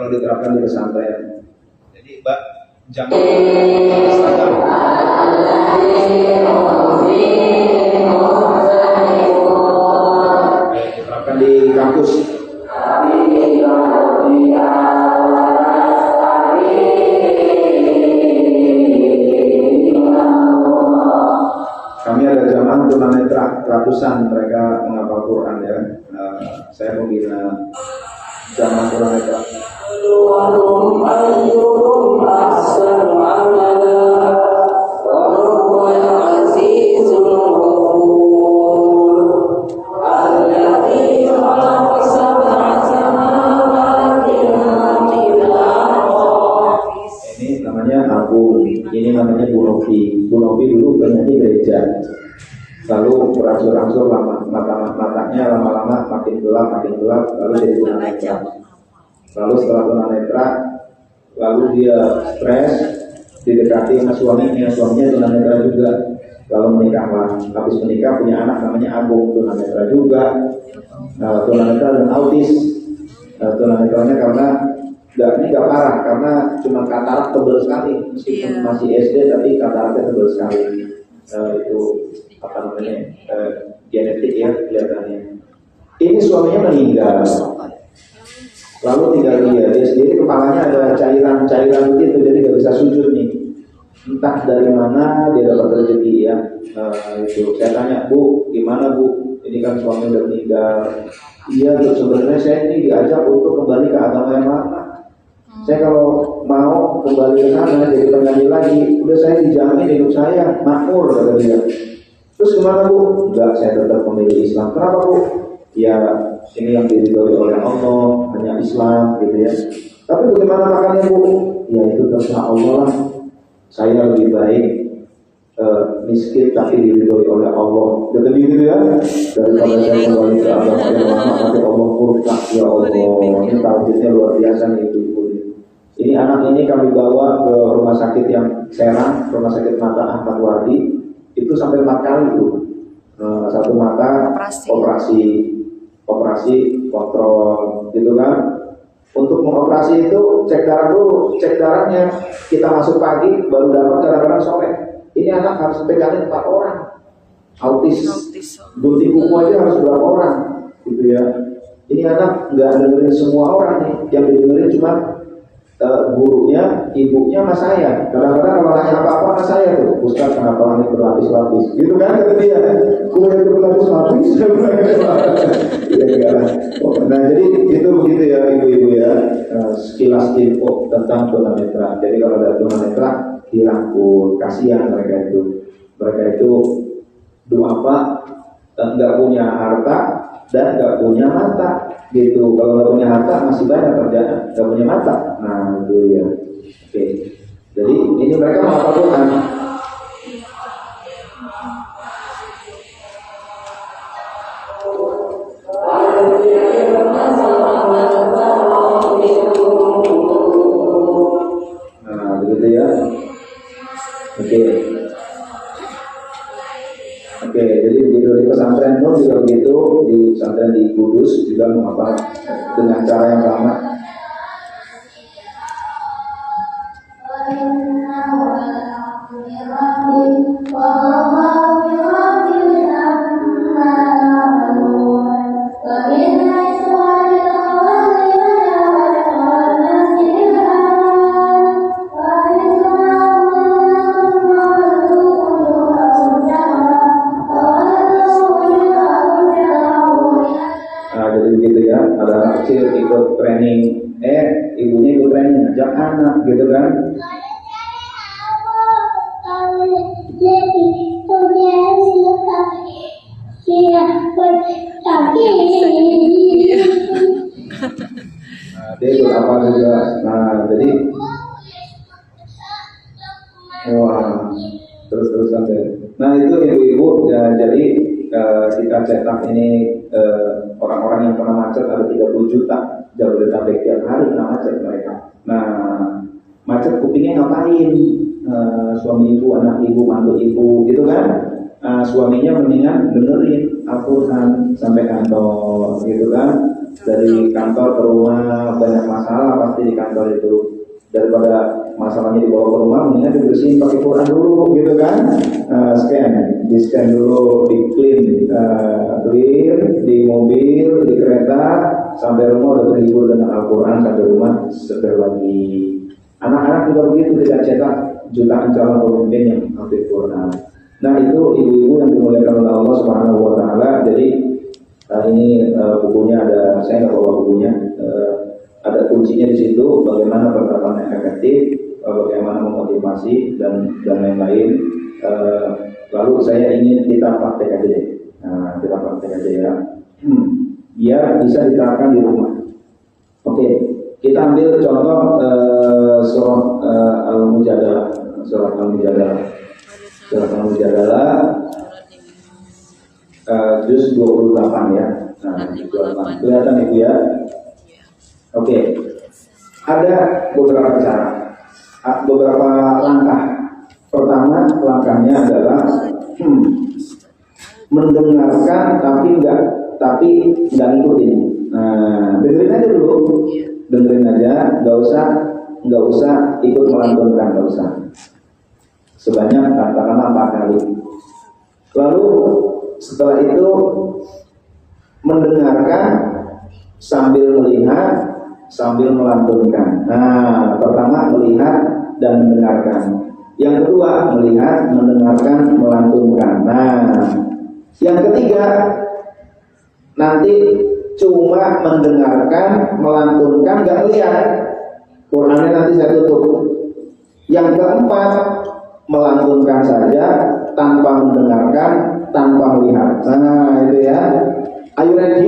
Diterapkan di pesantren. Jadi Mbak jangan diterapkan di kampus. Kami ada jamaah tunanetra ratusan mereka menghafal Quran ya. Saya membina jamaah tunanetra. Warum ayyuhum ahsanu amala wa huwal azizul ghafur alladzi khalaqa sab'a samawati Ini namanya Abu, ini namanya Bu Novi. Bu Novi dulu penyanyi gereja. Lalu berangsur-angsur matanya lama-lama makin gelap, lalu jadi tunanetra. Lalu setelah tunanetra, lalu dia stres, didekati sama suaminya tunanetra juga. Lalu menikahlah. Habis menikah punya anak namanya Agung, tunanetra juga. Tunanetra dan autis. Tunanetranya karena ini nggak parah, karena cuma katarak tebal sekali. Meskipun masih SD tapi kataraknya tebal sekali. Itu apa namanya genetik ya kelihatannya. Ini suaminya meninggal. Lalu tinggal dia sendiri kepalanya ada cairan gitu, jadi nggak bisa sujud nih. Entah dari mana dia dapat rezeki ya. Itu saya tanya, Bu, gimana Bu? Ini kan suami udah meninggal. Iya, terus sebenarnya saya ini diajak untuk kembali ke agama yang lama. Saya kalau mau kembali ke sana jadi penyanyi lagi, udah saya dijamin hidup saya makmur, kata dia. Terus gimana Bu? Enggak, saya tetap memilih Islam. Kenapa Bu? Ya ini yang diridhoi oleh Allah, hanya Islam gitu ya. Tapi bagaimana makannya Bu? Ya itu terserah Allah lah. Saya lebih baik miskin tapi diridhoi oleh Allah. Gitu ya. Daripada saya kembali ke agama yang lama nanti Allah murka. Ya Allah, ini tauhidnya luar biasa nih ibu-ibu. Ini anak ini kami bawa ke rumah sakit yang Serang, rumah sakit mata Ahmad Wardi. Itu sampai 4 kali tuh. Satu mata operasi kontrol gitu kan. Untuk mengoperasi itu cek darah dulu, cek darahnya kita masuk pagi baru dapat kadang-kadang sore. Ini anak harus pegangin 4 orang autis. Gunting kuku aja harus berapa orang gitu ya. Ini anak nggak dengerin semua orang nih, yang didengerin cuma gurunya, ibunya, sama saya. Kadang-kadang kalau nanya apa-apa sama saya tuh, Ustaz kenapa langit berlapis-lapis? Gitu kan kata dia. Kue itu berlapis-lapis. Nah jadi itu begitu ya ibu-ibu ya. Sekilas info tentang tunanetra. Jadi kalau ada tunanetra dirangkul, kasihan mereka itu. Mereka itu apa? Nggak punya harta dan nggak punya mata. Gitu, kalau nggak punya harta masih banyak kerjaan, nggak punya mata, nah itu ya. Oke, jadi ini mereka mau apa Tuhan? Nah begitu ya. Oke, jadi begitu di pesantren Nur juga begitu, di pesantren di Kudus juga mengapa dengan cara yang sama. Ikut training, ibunya ikut training, ajak anak gitu kan. Dia ikut apa juga. Nah jadi terus-terusan deh. Nah itu ibu-ibu ya, jadi kita cetak ini orang-orang yang pernah macet ada 30 juta Jabodetabek tiap hari kena macet mereka. Nah macet kupingnya ngapain? Suami ibu, anak ibu, mantu ibu gitu kan. Suaminya mendingan dengerin Al-Quran sampai kantor gitu kan. Dari kantor ke rumah banyak masalah pasti di kantor itu. Daripada masalahnya dibawa ke rumah, mendingan dibersihin pakai Quran dulu gitu kan. Di scan dulu, di clear di mobil, di kereta, sampai rumah udah terhibur dengan Al-Quran, sampai rumah seger lagi. Anak-anak juga begitu, tidak cetak jutaan calon pemimpin yang hafid Quran. Nah itu ibu-ibu yang dimuliakan oleh Allah Subhanahu Wa Taala. Jadi ini bukunya ada, saya nggak bawa bukunya. Ada kuncinya di situ, bagaimana penerapan yang efektif, bagaimana memotivasi dan lain-lain. Lalu saya ingin kita praktek aja deh. Nah, kita praktek aja ya. Biar bisa diterapkan di rumah. Oke, kita ambil contoh surat Al-Mujadalah. Surat Al-Mujadalah juz 28 ya. Nah, 28. Kelihatan itu ya. Oke, ada beberapa cara, beberapa langkah. Pertama, langkahnya adalah mendengarkan tapi nggak ngikutin. Nah, dengerin aja dulu, dengerin aja, nggak usah ikut melantunkan, nggak usah. Sebanyak katakanlah 4 kali. Lalu setelah itu mendengarkan sambil melihat sambil melantunkan. Nah, pertama melihat dan mendengarkan. Yang kedua melihat, mendengarkan, melantunkan. Nah, yang ketiga nanti cuma mendengarkan, melantunkan, nggak lihat. Qurannya nanti saya tutup. Yang keempat melantunkan saja tanpa mendengarkan, tanpa melihat. Nah, itu ya. Are you ready?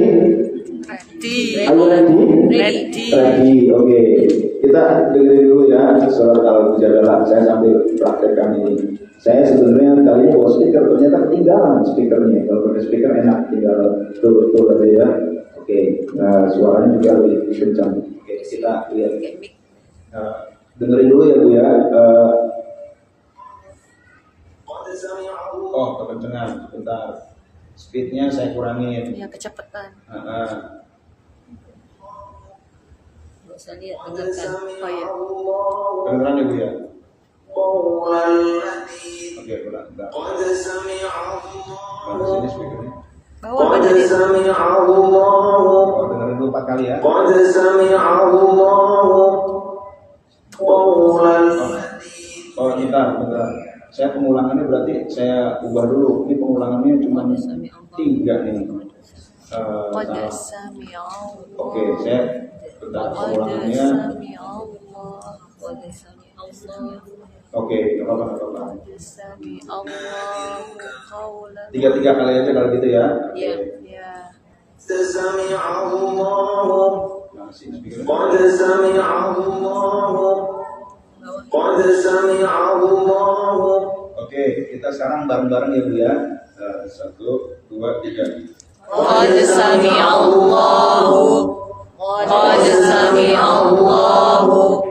Ready. Are you ready? Ready. Ready. Oke. Kita dengerin dulu ya surat Al-Mujadalah. Saya sambil praktekkan ini. Saya sebenarnya kali ini bawa speaker, ternyata ketinggalan speakernya. Kalau pakai speaker enak, tinggal tuh aja ya. Oke. Nah, suaranya juga lebih kencang. Oke, kita lihat. Dengerin dulu ya Bu ya. Oh, kekencengan. Bentar. Speednya saya kurangin. Ya, kecepatan. Nggak usah lihat, dengarkan. Oh iya. Kedengeran ya Bu ya? Oke, ulang. Bentar. Mana sini speakernya? Bawa badannya. Oh, dengerin dulu 4 kali ya. Oh, bentar. Saya pengulangannya berarti saya ubah dulu. Ini pengulangannya cuma 3 nih. Qad Salah. sami'allahu. Oke, saya bentar Qad pengulangannya. sami'allahu. Qad sami'allahu. Oke, nggak apa-apa. Qad sami'allahu qawlan. 3 kali aja kalau gitu ya. Iya. Ya. Nah, sini speakernya. Oke, kita sekarang bareng-bareng ya Bu ya. 1, 2, 3. Qad sami'allahu. Qad sami'allahu.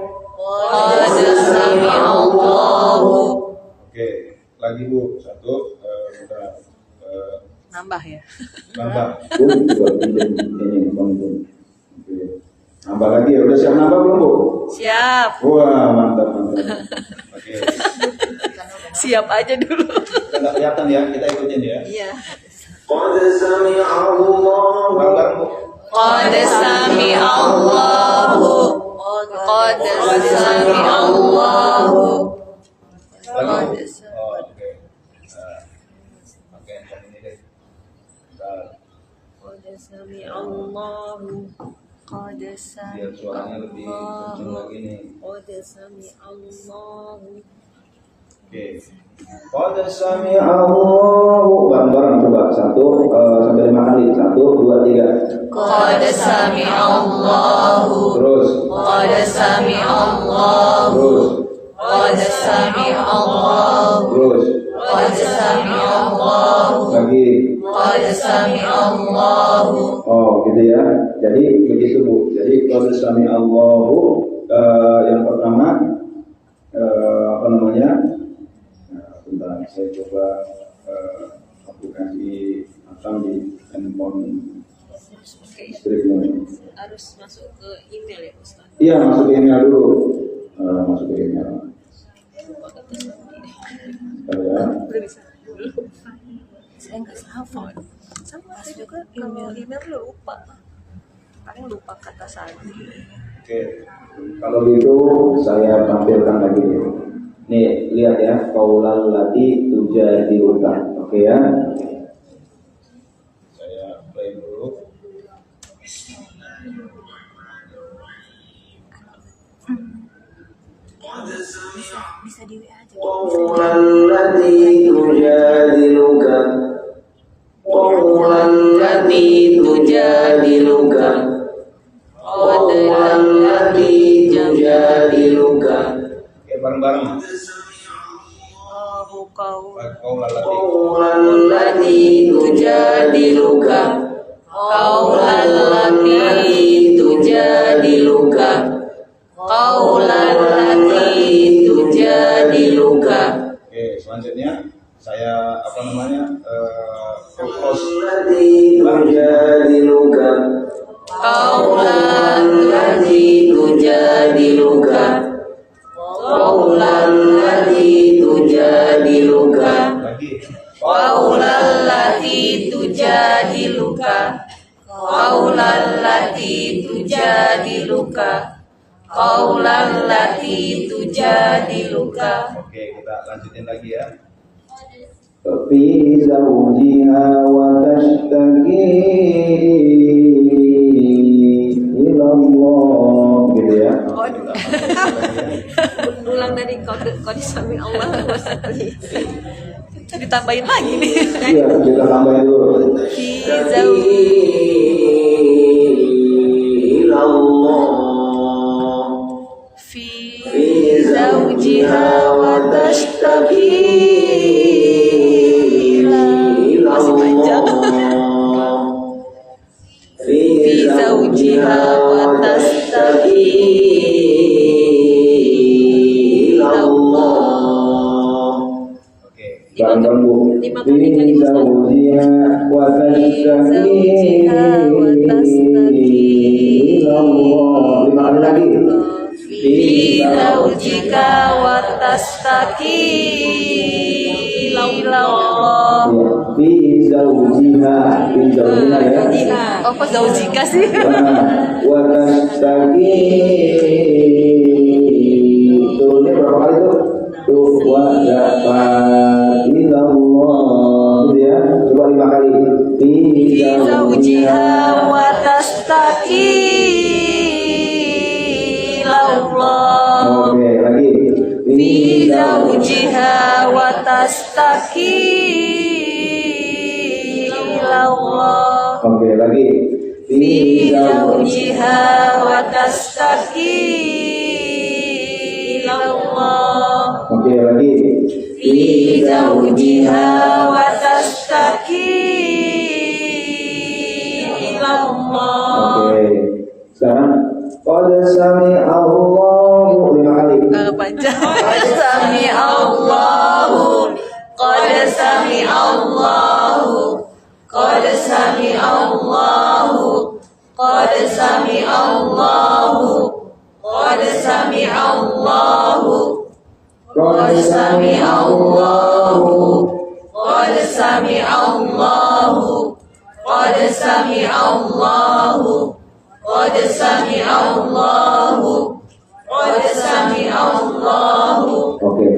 Qad sami'allahu. Oke, lagi Bu. 1, bentar. Nambah ya. Nambah. Ini. Oke. Nambah lagi ya. Udah siap nambah belum Bu? Siap. Wah, mantap. Oke. Siap aja dulu. Nggak kelihatan ya, kita ikutin ya. Iya. Bareng-bareng Bu. Qad sami'allahu. Qad sami'allahu. Lagi. Oh, oke. Oke, yang ini deh. Bentar. Qad sami'allahu. Qad Biar suaranya lebih kenceng lagi nih. Qad sami'allahu. Oke. Qad sami'allahu. Bareng-bareng coba. 1 sampai 5 kali. 1, 2, 3. Qad sami'allahu. Terus. Qad sami'allahu. Terus. Qad sami'allahu. Terus. Qad sami'allahu. Lagi. Qad sami'allahu. Oh, gitu ya. Jadi begitu Bu. Jadi qad sami'allahu yang pertama apa namanya? Bentar, saya coba aplikasi atau di handphone listriknya. Harus masuk ke email ya Ustaz. Iya, masuk ke email dulu. Masuk ke email. Ya. Saya nggak hafal. Sama saya juga kalau email lupa. Paling lupa kata sandi. Oke. Kalau gitu saya tampilkan lagi. Nih, lihat ya, qaulal lati tujadiluka. Oke ya. Saya play dulu. Bisa di WA aja. qaulal lati tujadiluka qaulal lati tujadiluka qaulal lati tujadiluka. Oke, bareng-bareng. Allahu qaul. Qaulal lati. qaulal lati tujadiluka Qaulan lati tujadiluka qaulan lati tujadiluka. Oke, selanjutnya saya apa namanya? Close. lati tujadiluka qaulan lati tujadiluka qaulan lati tujadiluka Lagi. qaulan lati tujadiluka Qaulan lati tujadiluka. Qaulan lati tujadiluka. Oke, kita lanjutin lagi ya. Fi zawjiha wa tashtaki ila Allah, gitu ya. Ulang dari kode sami Allah wasati. Ditambahin lagi nih. Iya, kita tambahin dulu. Fi zauji fi zawjiha wa tashtaki. Masih panjang. Fi zawjiha wa tashtaki ila Allah. Oke, bareng Bu. Lima kali kali Fi zawjiha wa tashtaki ila Allah. 5 kali lagi. Fi zaujika wa tastaki ila Allah. Fi zawjiha, fi zawjiha ya. Oh, kok zaujika sih? Wa tashtaki. Turunnya berapa kali tuh? Tuh, wa dapat ilallah, gitu ya. Coba 5 kali. Fi Zawjiha wa tastaki ila Allah. Oke, lagi. Fi zawjiha wa tastaki ila Allah. Oke, lagi. Fi zawjiha wa tastaki ila Allah. Oke, lagi. Fi zawjiha wa tastaki ila Allah. Oke. Sekarang qad sami Allahu 5 kali. Panjang. Qad sami Allahu. Qad sami Allahu. Qad sami Allahu. Qad sami Allahu. Qad sami Allahu. Qad sami Allahu. Qad sami Allahu. Qad sami Allahu. Qad sami Allahu. Qad sami Allahu. Oke.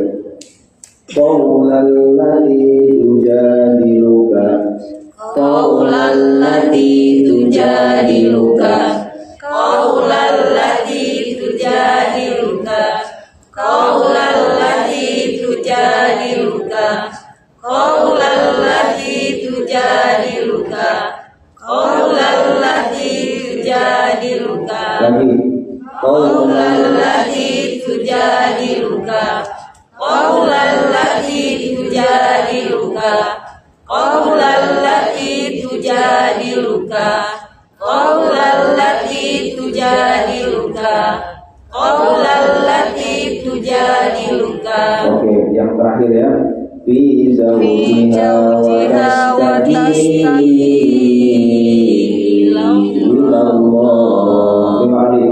Qaulal ladzi tujadiluka. Qaulan lati tujadiluka. Qaulan lati tujadiluka. Qaulan lati tujadiluka. Qaulan lati tujadiluka. Qaulan lati tujadiluka. Lagi. Qaulan lati tujadiluka. Qaulan lati tujadiluka. Qaulan lati tujadiluka. Qaulan lati tujadiluka. Qaulan lati tujadiluka. Oke, yang terakhir ya. Fi zawjiha wa tashtaki ila Allah. 5 kali.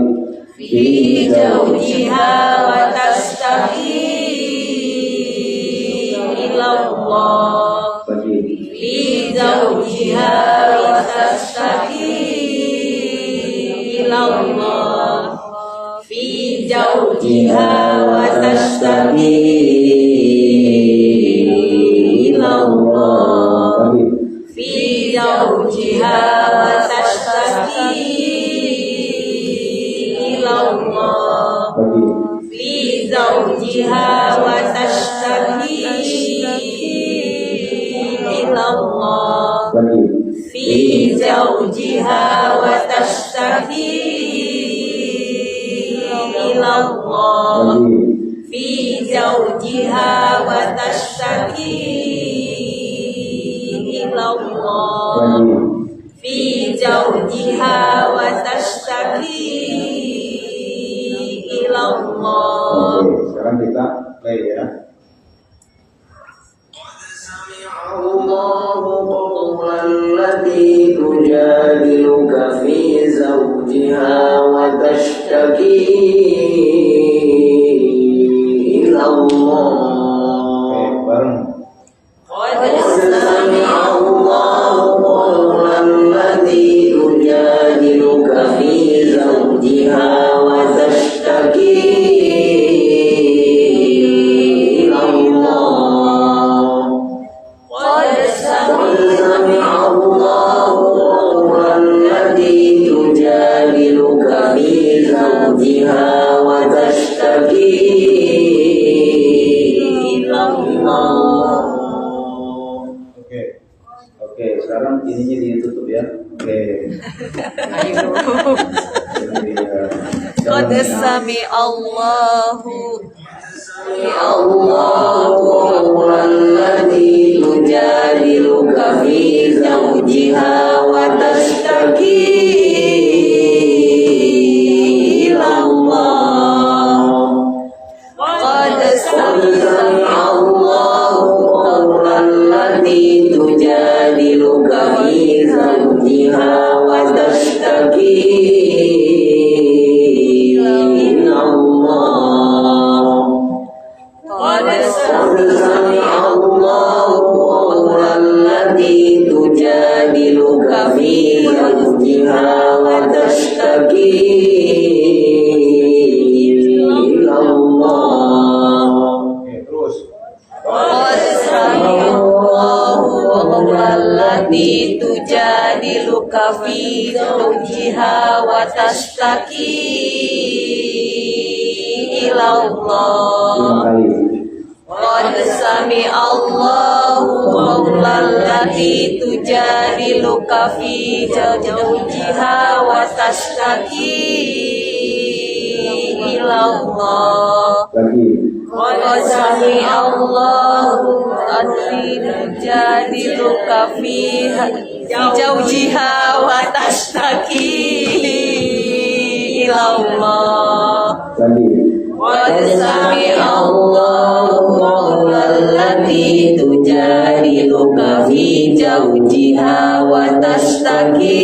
Fi zawjiha wa tashtaki ila Allah. Lagi. Fi zawjiha wa tashtaki ila Allah. Fi zawjiha wa tashtaki ila Allah. Lagi. Fi zawjiha wa tashtaki ila Allah. Lagi. Fi zawjiha wa tashtaki ila Allah. Lagi. Fi zawjiha wa tashtaki ila Allah. Lagi. Fi zawjiha wa tashtaki ila Allah. Lagi. Fi zawjiha wa tashtaki ila Allah. Oke, sekarang kita play ya. الله قولا التي تجادلك في زوجها وتشتكي إلى الله Oke, bareng. Qad sami'a Allahu قولا التي ininya ditutup ya. Oke. Ayo. Jadi, Qad sami Allahu Alladzi tujadiluka fi zawjiha wa tashtaki ila Allah. Qad sami Allahu allati tujadiluka fi zawjiha wa tashtaki ila Allah. Qad sami Allahu allati tujadiluka fi zawjiha wa tashtaki ila Allah. Oke, terus. Qad sami Allahu allati tujadiluka fi zawjiha wa tashtaki ila Allah. 5 kali. Qad sami Allahu allati tujadiluka fi zawjiha wa tashtaki ila Allah. Lagi. Qad sami Allahu allati tujadiluka fi zawjiha wa tashtaki ila Allah. Lagi. Qad sami Allahu allati tujadiluka fi zawjiha wa tashtaki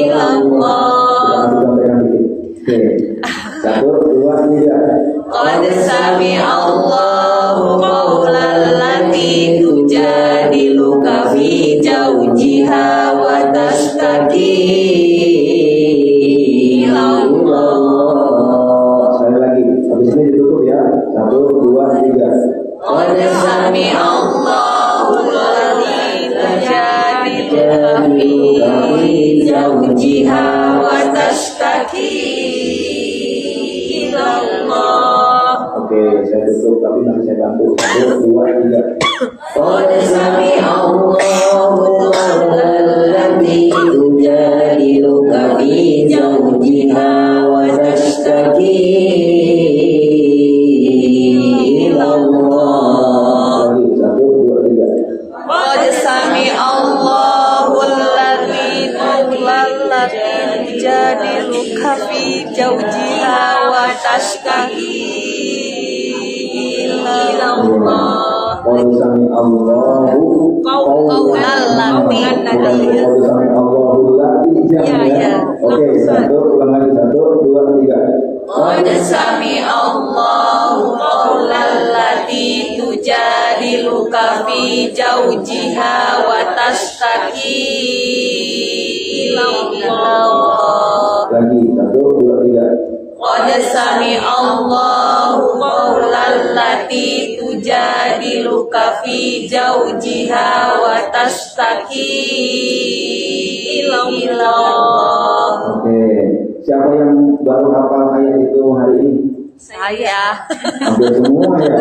ila Allah. Sampaikan dikit. Oke. 1, 2, 3. Qad sami Allahu allati tujadiluka fi zawjiha wa tashtaki ila Allah. Sekali lagi. Habis ini ditutup ya. 1, 2, 3. Qad sami Allahu allati tujadiluka fi zawjiha wa tashtaki ila Allah. Oke, saya tutup tapi nanti saya bantu. 1, 2, 3. Qad sami Allahu allati tujadiluka fi zawjiha wa tashtaki ila Allah. Lagi. 1, 2, 3. Qad sami Allahu allati tujadiluka fi zawjiha wa tashtaki ila Allah. Qad sami Allahu Qaulan lati. Qad sami Allahu lati. Ya, ya. Oke, 1, ulang lagi. 1, 2, 3. Qad sami Allahu qaulan lati tujadiluka fi zawjiha wa tashtaki ila Allah. Lagi. 1, 2, 3. Qad sami Allahu qaulan lati tujadiluka fi zawjiha wa tashtaki ila Allah. Oke, siapa yang baru hafal ayat itu hari ini? saya. Hampir semua ya.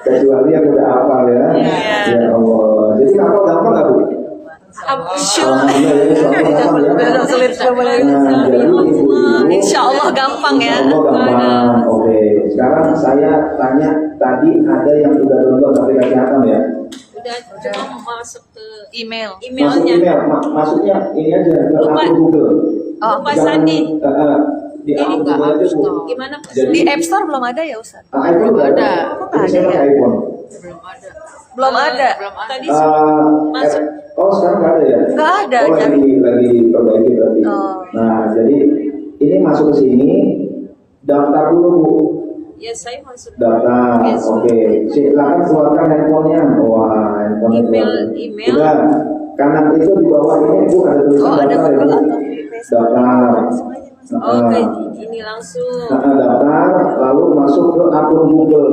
Kecuali yang udah hafal ya. Iya. Ya Allah. Jadi hafal gampang nggak Bu? Alhamdulillah ya, soalnya gampang ya. Sulit sekali. Nah, jadi ibu-ibu, Insya Allah gampang ya. Insya Allah gampang. Oke, sekarang saya tanya tadi ada yang udah download aplikasi Hakam ya? Udah cuma masuk ke Email. Masuk emailnya. email, maksudnya ini aja ke Lupa. akun Google. Oh, Pak Jangan, Sandi. di akun enggak Google aja Bu. Gimana Pak? Jadi Di App Store belum ada ya Ustaz? iPhone udah ada. Kok nggak Saya ada pakai ya? iPhone. Belum ada. Tadi Masuk. Oh sekarang nggak ada ya? Nggak ada, Oh lagi perbaiki berarti. Oh. Nah jadi ini masuk ke sini, daftar dulu Bu. ya saya masuk Daftar. Yes. Oke. Silakan keluarkan handphonenya. Wah handphone Email. Udah. Kanan itu di bawah ini Bu ada tulisan Oh, ada daftar ya Bu. Google. Daftar. Oke, ini langsung. Daftar lalu masuk ke akun Google.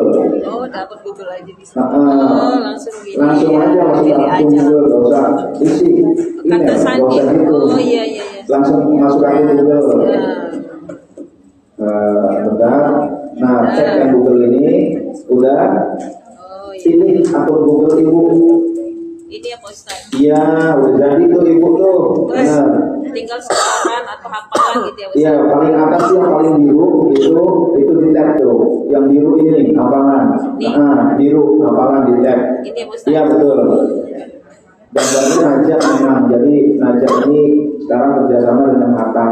Oh, dapat Google aja di sini. Nah, Langsung gini. langsung aja masuk ke Pilih akun aja. Google, gak usah isi ini Kata ya, gak Sandi. usah gitu. Oh iya iya iya. Langsung masuk akun Google. Nah, Bentar. Nah, cek yang Google ini udah oh iya. pilih akun Google Ibu. Ini ya Pak Ustaz. Iya, udah jadi tuh ibu tuh. Terus Benar. tinggal sekarang atau hafalan gitu ya Pak Iya, Ustaz. paling atas yang paling biru itu di tab tuh. Yang biru ini hafalan. Biru hafalan di tab. Ini ya Pak Ustaz. Iya betul. Dan baru Najak memang. Jadi Najak ini sekarang kerjasama dengan Hatam.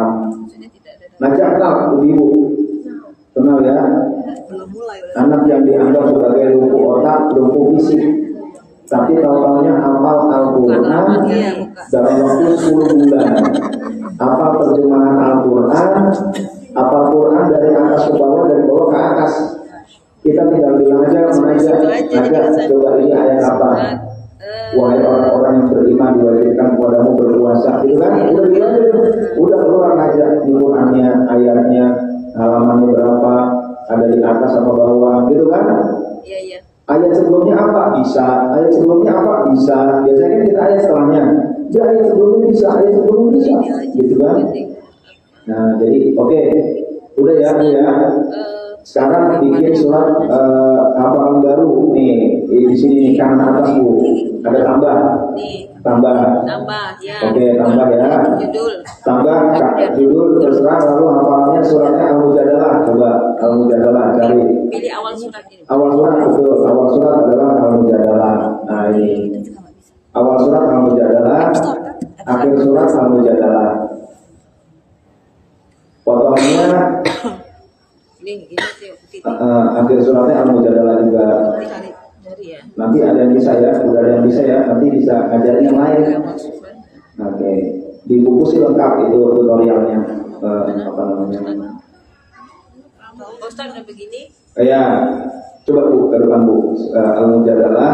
Najak kenal ibu. Kenal ya. Belum mulai. Anak yang dianggap sebagai lumpuh otak, lumpuh fisik. Tapi tahu-tahunya hafal Al-Quran dalam waktu 10 bulan. Apa terjemahan Al-Quran, apa Quran dari atas ke bawah, dari bawah ke atas. Kita tinggal bilang aja, Najak, coba ini ayat apa? Wahai orang-orang yang beriman, diwajibkan kepadamu berpuasa. Gitu kan? Udah keluar Najak di Qurannya, ayatnya, halamannya berapa, ada di atas apa bawah, gitu kan? Iya, iya. Ayat sebelumnya apa? Bisa. Ayat sebelumnya apa? Bisa. Biasanya kan kita ayat setelahnya. Ya, ayat sebelumnya bisa, ayat sebelumnya bisa. Gitu kan? Nah, jadi oke. Udah ya, Bu ya. Sekarang bikin surat hafalan baru nih. Di sini nih kanan atas Bu. Ada tambah. Nih, Tambah. tambah ya. Oke, tambah ya. Judul. Tambah judul terserah, lalu hafalannya suratnya Al-Mujadalah. Coba Al-Mujadalah cari. Pilih awal surat ini. Awal surat betul, awal surat adalah Al-Mujadalah. Nah ini awal surat Al-Mujadalah, akhir surat Al-Mujadalah. Potongnya Ini titik. akhir suratnya Al-Mujadalah juga. Dari ya. Nanti ada yang bisa ya, udah ada yang bisa ya, nanti bisa ngajarin yang lain. Oke, di buku sih lengkap itu tutorialnya, apa namanya? Pak Ustaz udah begini. Ya, coba Bu, ke depan Bu. Al-Mujadalah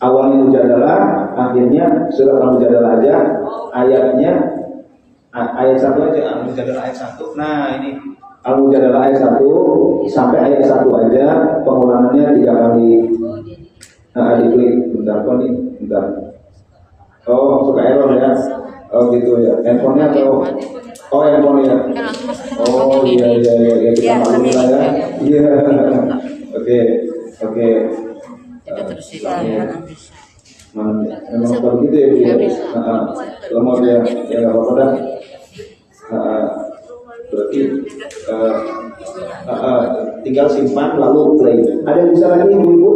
awalnya Mujadalah, akhirnya surat Al-Mujadalah aja. Ayatnya ayat 1 aja, Al-Mujadalah ayat 1. Nah, ini Al-Mujadalah ayat 1 sampai ayat 1 aja, pengulangannya 3 kali. Diklik, bentar kok nih, bentar. Oh, suka error ya. Oh gitu ya. Handphonenya atau handphone ya. Oh iya kita maklum lah ya. Iya. Oke. Memang seperti itu ya Bu. Lama ya nggak apa-apa dah. Berarti tinggal simpan lalu play. Ada yang bisa lagi ibu-ibu?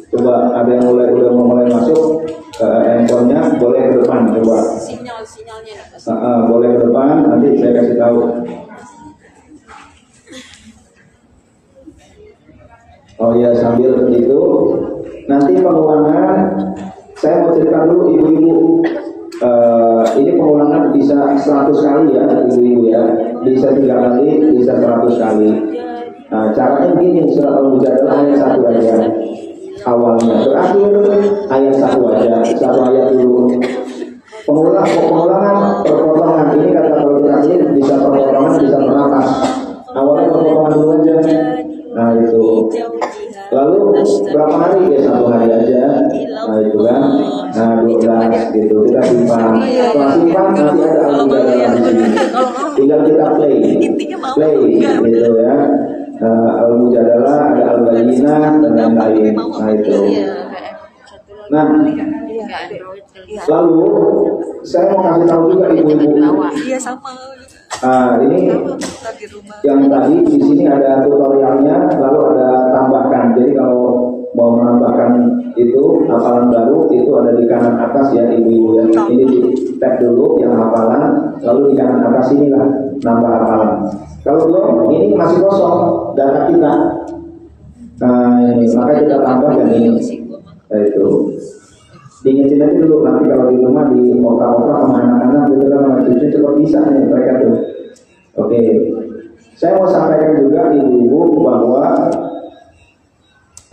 Coba ada yang udah mulai masuk ke handphonenya, boleh ke depan coba. Sinyalnya. Boleh ke depan, nanti saya kasih tahu. Oh ya, sambil itu nanti pengulangan saya mau cerita dulu ibu-ibu. Ini pengulangan bisa 100 kali ya ibu-ibu ya, bisa 3 kali, bisa 100 kali. Nah, caranya begini, surat Al-Mujadalah ayat 1 aja awalnya, terakhir ayat 1 aja, 1 ayat dulu. Pengulangan perpotongan ini kata kalau kita bisa perpotongan, bisa pernapas. Awalnya perpotongan dulu aja. Nah itu. Lalu berapa hari ya? 1 hari aja. Nah itu kan. Nah 12 gitu. Kita simpan. Setelah simpan nanti ada Al-Mujadalah di sini. Tinggal kita play gitu ya. Al-Mujadalah, ada Al-Bayyinah dan lain-lain. Nah itu. Nah, lalu saya mau kasih tahu juga ibu-ibu. Iya sama. Ini yang tadi di sini ada tutorialnya, lalu ada tambahkan. Jadi kalau mau menambahkan itu hafalan baru itu ada di kanan atas ya ibu-ibu ya. Ini di tab dulu yang hafalan, lalu di kanan atas inilah nambah hafalan. Kalau belum, ini masih kosong data kita. Nah, ini, maka kita tambah yang ini. Nah, itu. Diingetin aja dulu nanti kalau di rumah di otak-otak sama anak-anak gitu kan sama cucu cukup bisa nih mereka tuh. Oke. Saya mau sampaikan juga ibu-ibu bahwa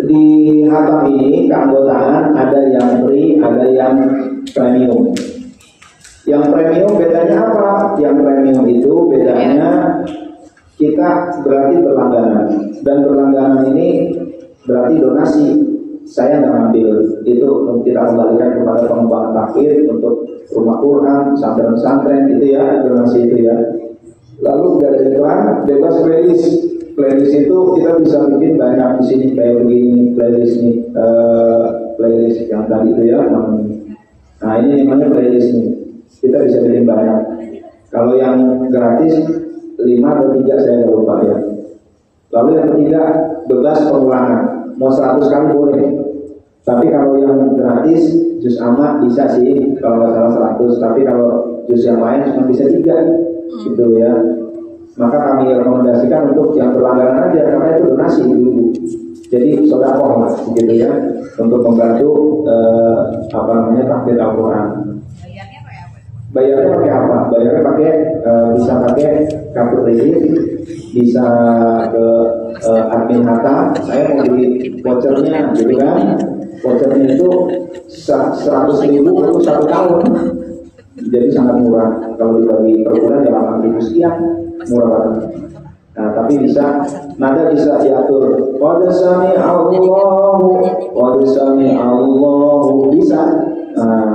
di Hatam ini keanggotaan ada yang free, ada yang premium. Yang premium bedanya apa? Yang premium itu bedanya kita berarti berlangganan, dan berlangganan ini berarti donasi. Saya nggak ambil itu, kita kembalikan kepada pengembangan takfir untuk rumah Quran, pesantren-pesantren gitu ya, donasi itu ya. Lalu nggak ada iklan, bebas rilis. playlist itu kita bisa bikin banyak di sini kayak begini playlist nih, playlist yang tadi itu ya. Nah ini namanya playlist nih. Kita bisa bikin banyak. Kalau yang gratis 5 atau 3 saya nggak lupa ya. Lalu yang ketiga bebas pengulangan. Mau 100 kali boleh. Tapi kalau yang gratis juz amma bisa sih kalau nggak salah 100. Tapi kalau juz yang lain cuma bisa 3 gitu ya. Maka kami rekomendasikan untuk yang berlangganan aja karena itu donasi dulu. Jadi sedekah mas gitu ya untuk membantu takdir Al-Quran. Bayarnya pakai apa? Bayarnya pakai bisa pakai kartu kredit, bisa ke admin Hatta. Saya mau beli vouchernya, gitu kan? Vouchernya itu 100.000 untuk 1 tahun. Jadi sangat murah. Kalau dibagi per bulan ya 8.000 sekian, murah banget. Nah, tapi bisa, nada bisa diatur. Qad sami Allahu bisa.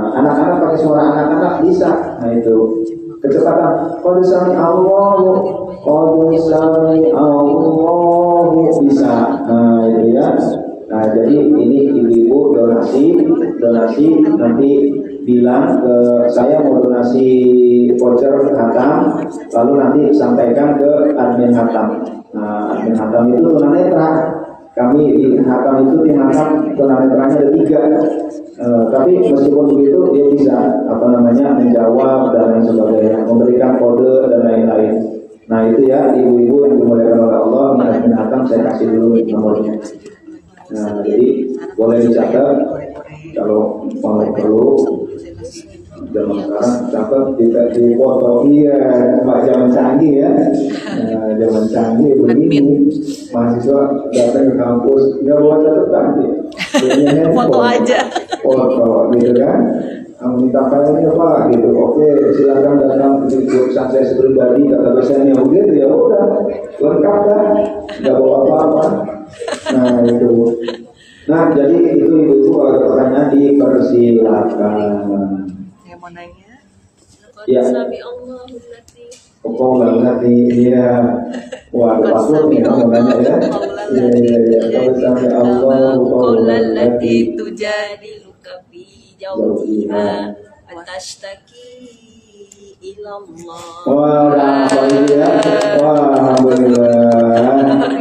Anak-anak pakai suara anak-anak bisa. Nah itu kecepatan. Qad sami Allahu bisa. Nah itu ya. Nah jadi ini ibu-ibu donasi nanti bilang ke saya mau donasi voucher Hatam, lalu nanti sampaikan ke admin Hatam. Nah admin Hatam itu tunanetra. Kami di Hatam itu tim Hatam tunanetranya ada 3. Tapi meskipun begitu dia bisa menjawab dan lain sebagainya, memberikan kode dan lain-lain. Nah itu ya ibu-ibu yang dimuliakan oleh Allah, admin Hatam saya kasih dulu nomornya. Nah jadi boleh dicatat kalau mau perlu. Zaman sekarang catat di foto zaman canggih ya. Zaman canggih begini mahasiswa datang ke kampus nggak bawa catatan dia foto aja foto gitu kan. Minta filenya apa gitu, oke silakan datang ke jurusan saya pribadi kata dosennya begitu ya udah lengkap kan, nggak bawa apa-apa. Nah itu. Nah jadi itu ibu-ibu kalau ada pertanyaan dipersilakan. Yang mau nanya? Ya. Kok nanti iya. Wah, password nih kamu nanya ya. Iya. Kalau sampai Allah Qaulallati tujadiluka fi zawjiha wa tashtaki ila Allah. Wah, alhamdulillah.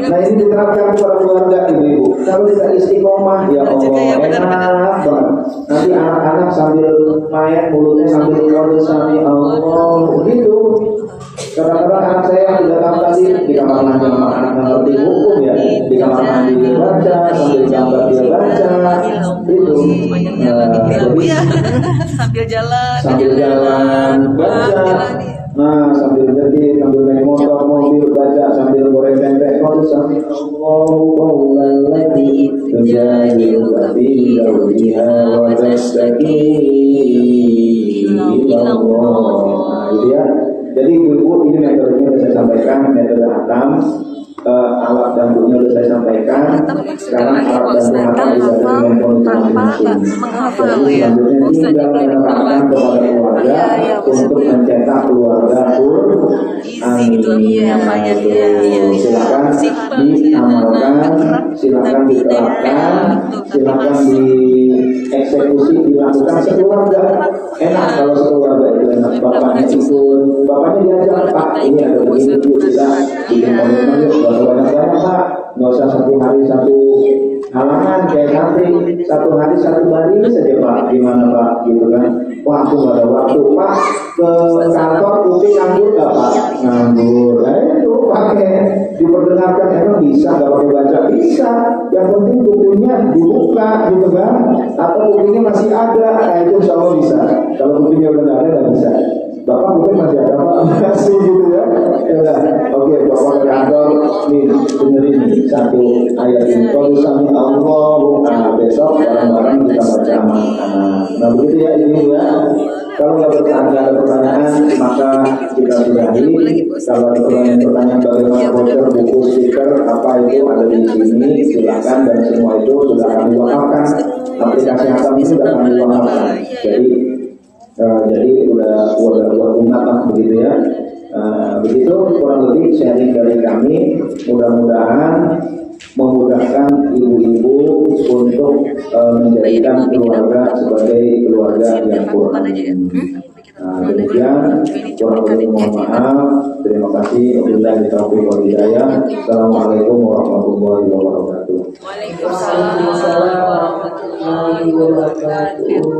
Nah ini diterapkan kepada keluarga ibu-ibu. Kalau tidak istiqomah, ya Allah, enak banget. Nanti anak-anak sambil main mulutnya sambil qul sami Allah begitu. Kadang-kadang anak saya yang tidak tahu tadi di kamar mandi sama anak ngerti hukum ya, di kamar mandi dia baca, sambil gambar dia baca, itu. Jadi sambil jalan baca. Nah sambil nyetir, sambil naik motor, mobil baca, sambil goreng tempe, sambil Allahu'alladzi tujadiluka fi zawjiha wa tashtaki ila Allah. Gitu ya. Jadi ibu-ibu ini metodenya sudah saya sampaikan, metode Hatam. Alat bantunya sudah saya sampaikan. Sekarang alat bantu Hatam bisa dengan kondisi masing-masing. Jadi selanjutnya tinggal menetapkan kepada keluarga untuk mencetak keluarga silakan diamalkan, silakan diterapkan, silakan dieksekusi, dilakukan sekeluarga. Enak kalau sekeluarga itu enak. Bapaknya ikut, bapaknya diajak, Pak ini ada begini bisa bikin komitmen yuk, gak banyak-banyak Pak, gak usah 1 hari 1 halaman kayak santri, 1 hari 1 baris saja Pak, gimana Pak gitu kan. Wah aku gak ada waktu Pak, ke kantor kuping nganggur gak Pak, nganggur. Itu pakai diperdengarkan, emang bisa gak pakai baca, bisa. Yang penting kupingnya dibuka gitu kan, atau kupingnya masih ada, nah itu insya Allah bisa. Kalau kupingnya udah gak ada gak bisa. Bapak mungkin masih ada Pak, masih gitu ya. Oke, Bapak ke kantor nih dengerin satu ayat ini. Kalau sami Allahu, nah besok bareng-bareng kita baca anak-anak. Nah begitu ya ini ya. Kalau nggak ada pertanyaan maka kita sudahi. Kalau ada pertanyaan bagaimana voucher, buku, stiker, apa itu ada di sini, silakan dan semua itu sudah kami wakafkan. Aplikasi Hatam ini sudah kami wakafkan. Jadi udah umat lah begitu ya. Begitu kurang lebih sharing dari kami. Mudah-mudahan memudahkan ibu-ibu untuk menjadikan keluarga sebagai keluarga yang kurang. Demikian kurang lebih mohon maaf. Terima kasih. Wabillahi taufiq wal hidayah. Assalamualaikum warahmatullahi wabarakatuh. Waalaikumsalam warahmatullahi wabarakatuh.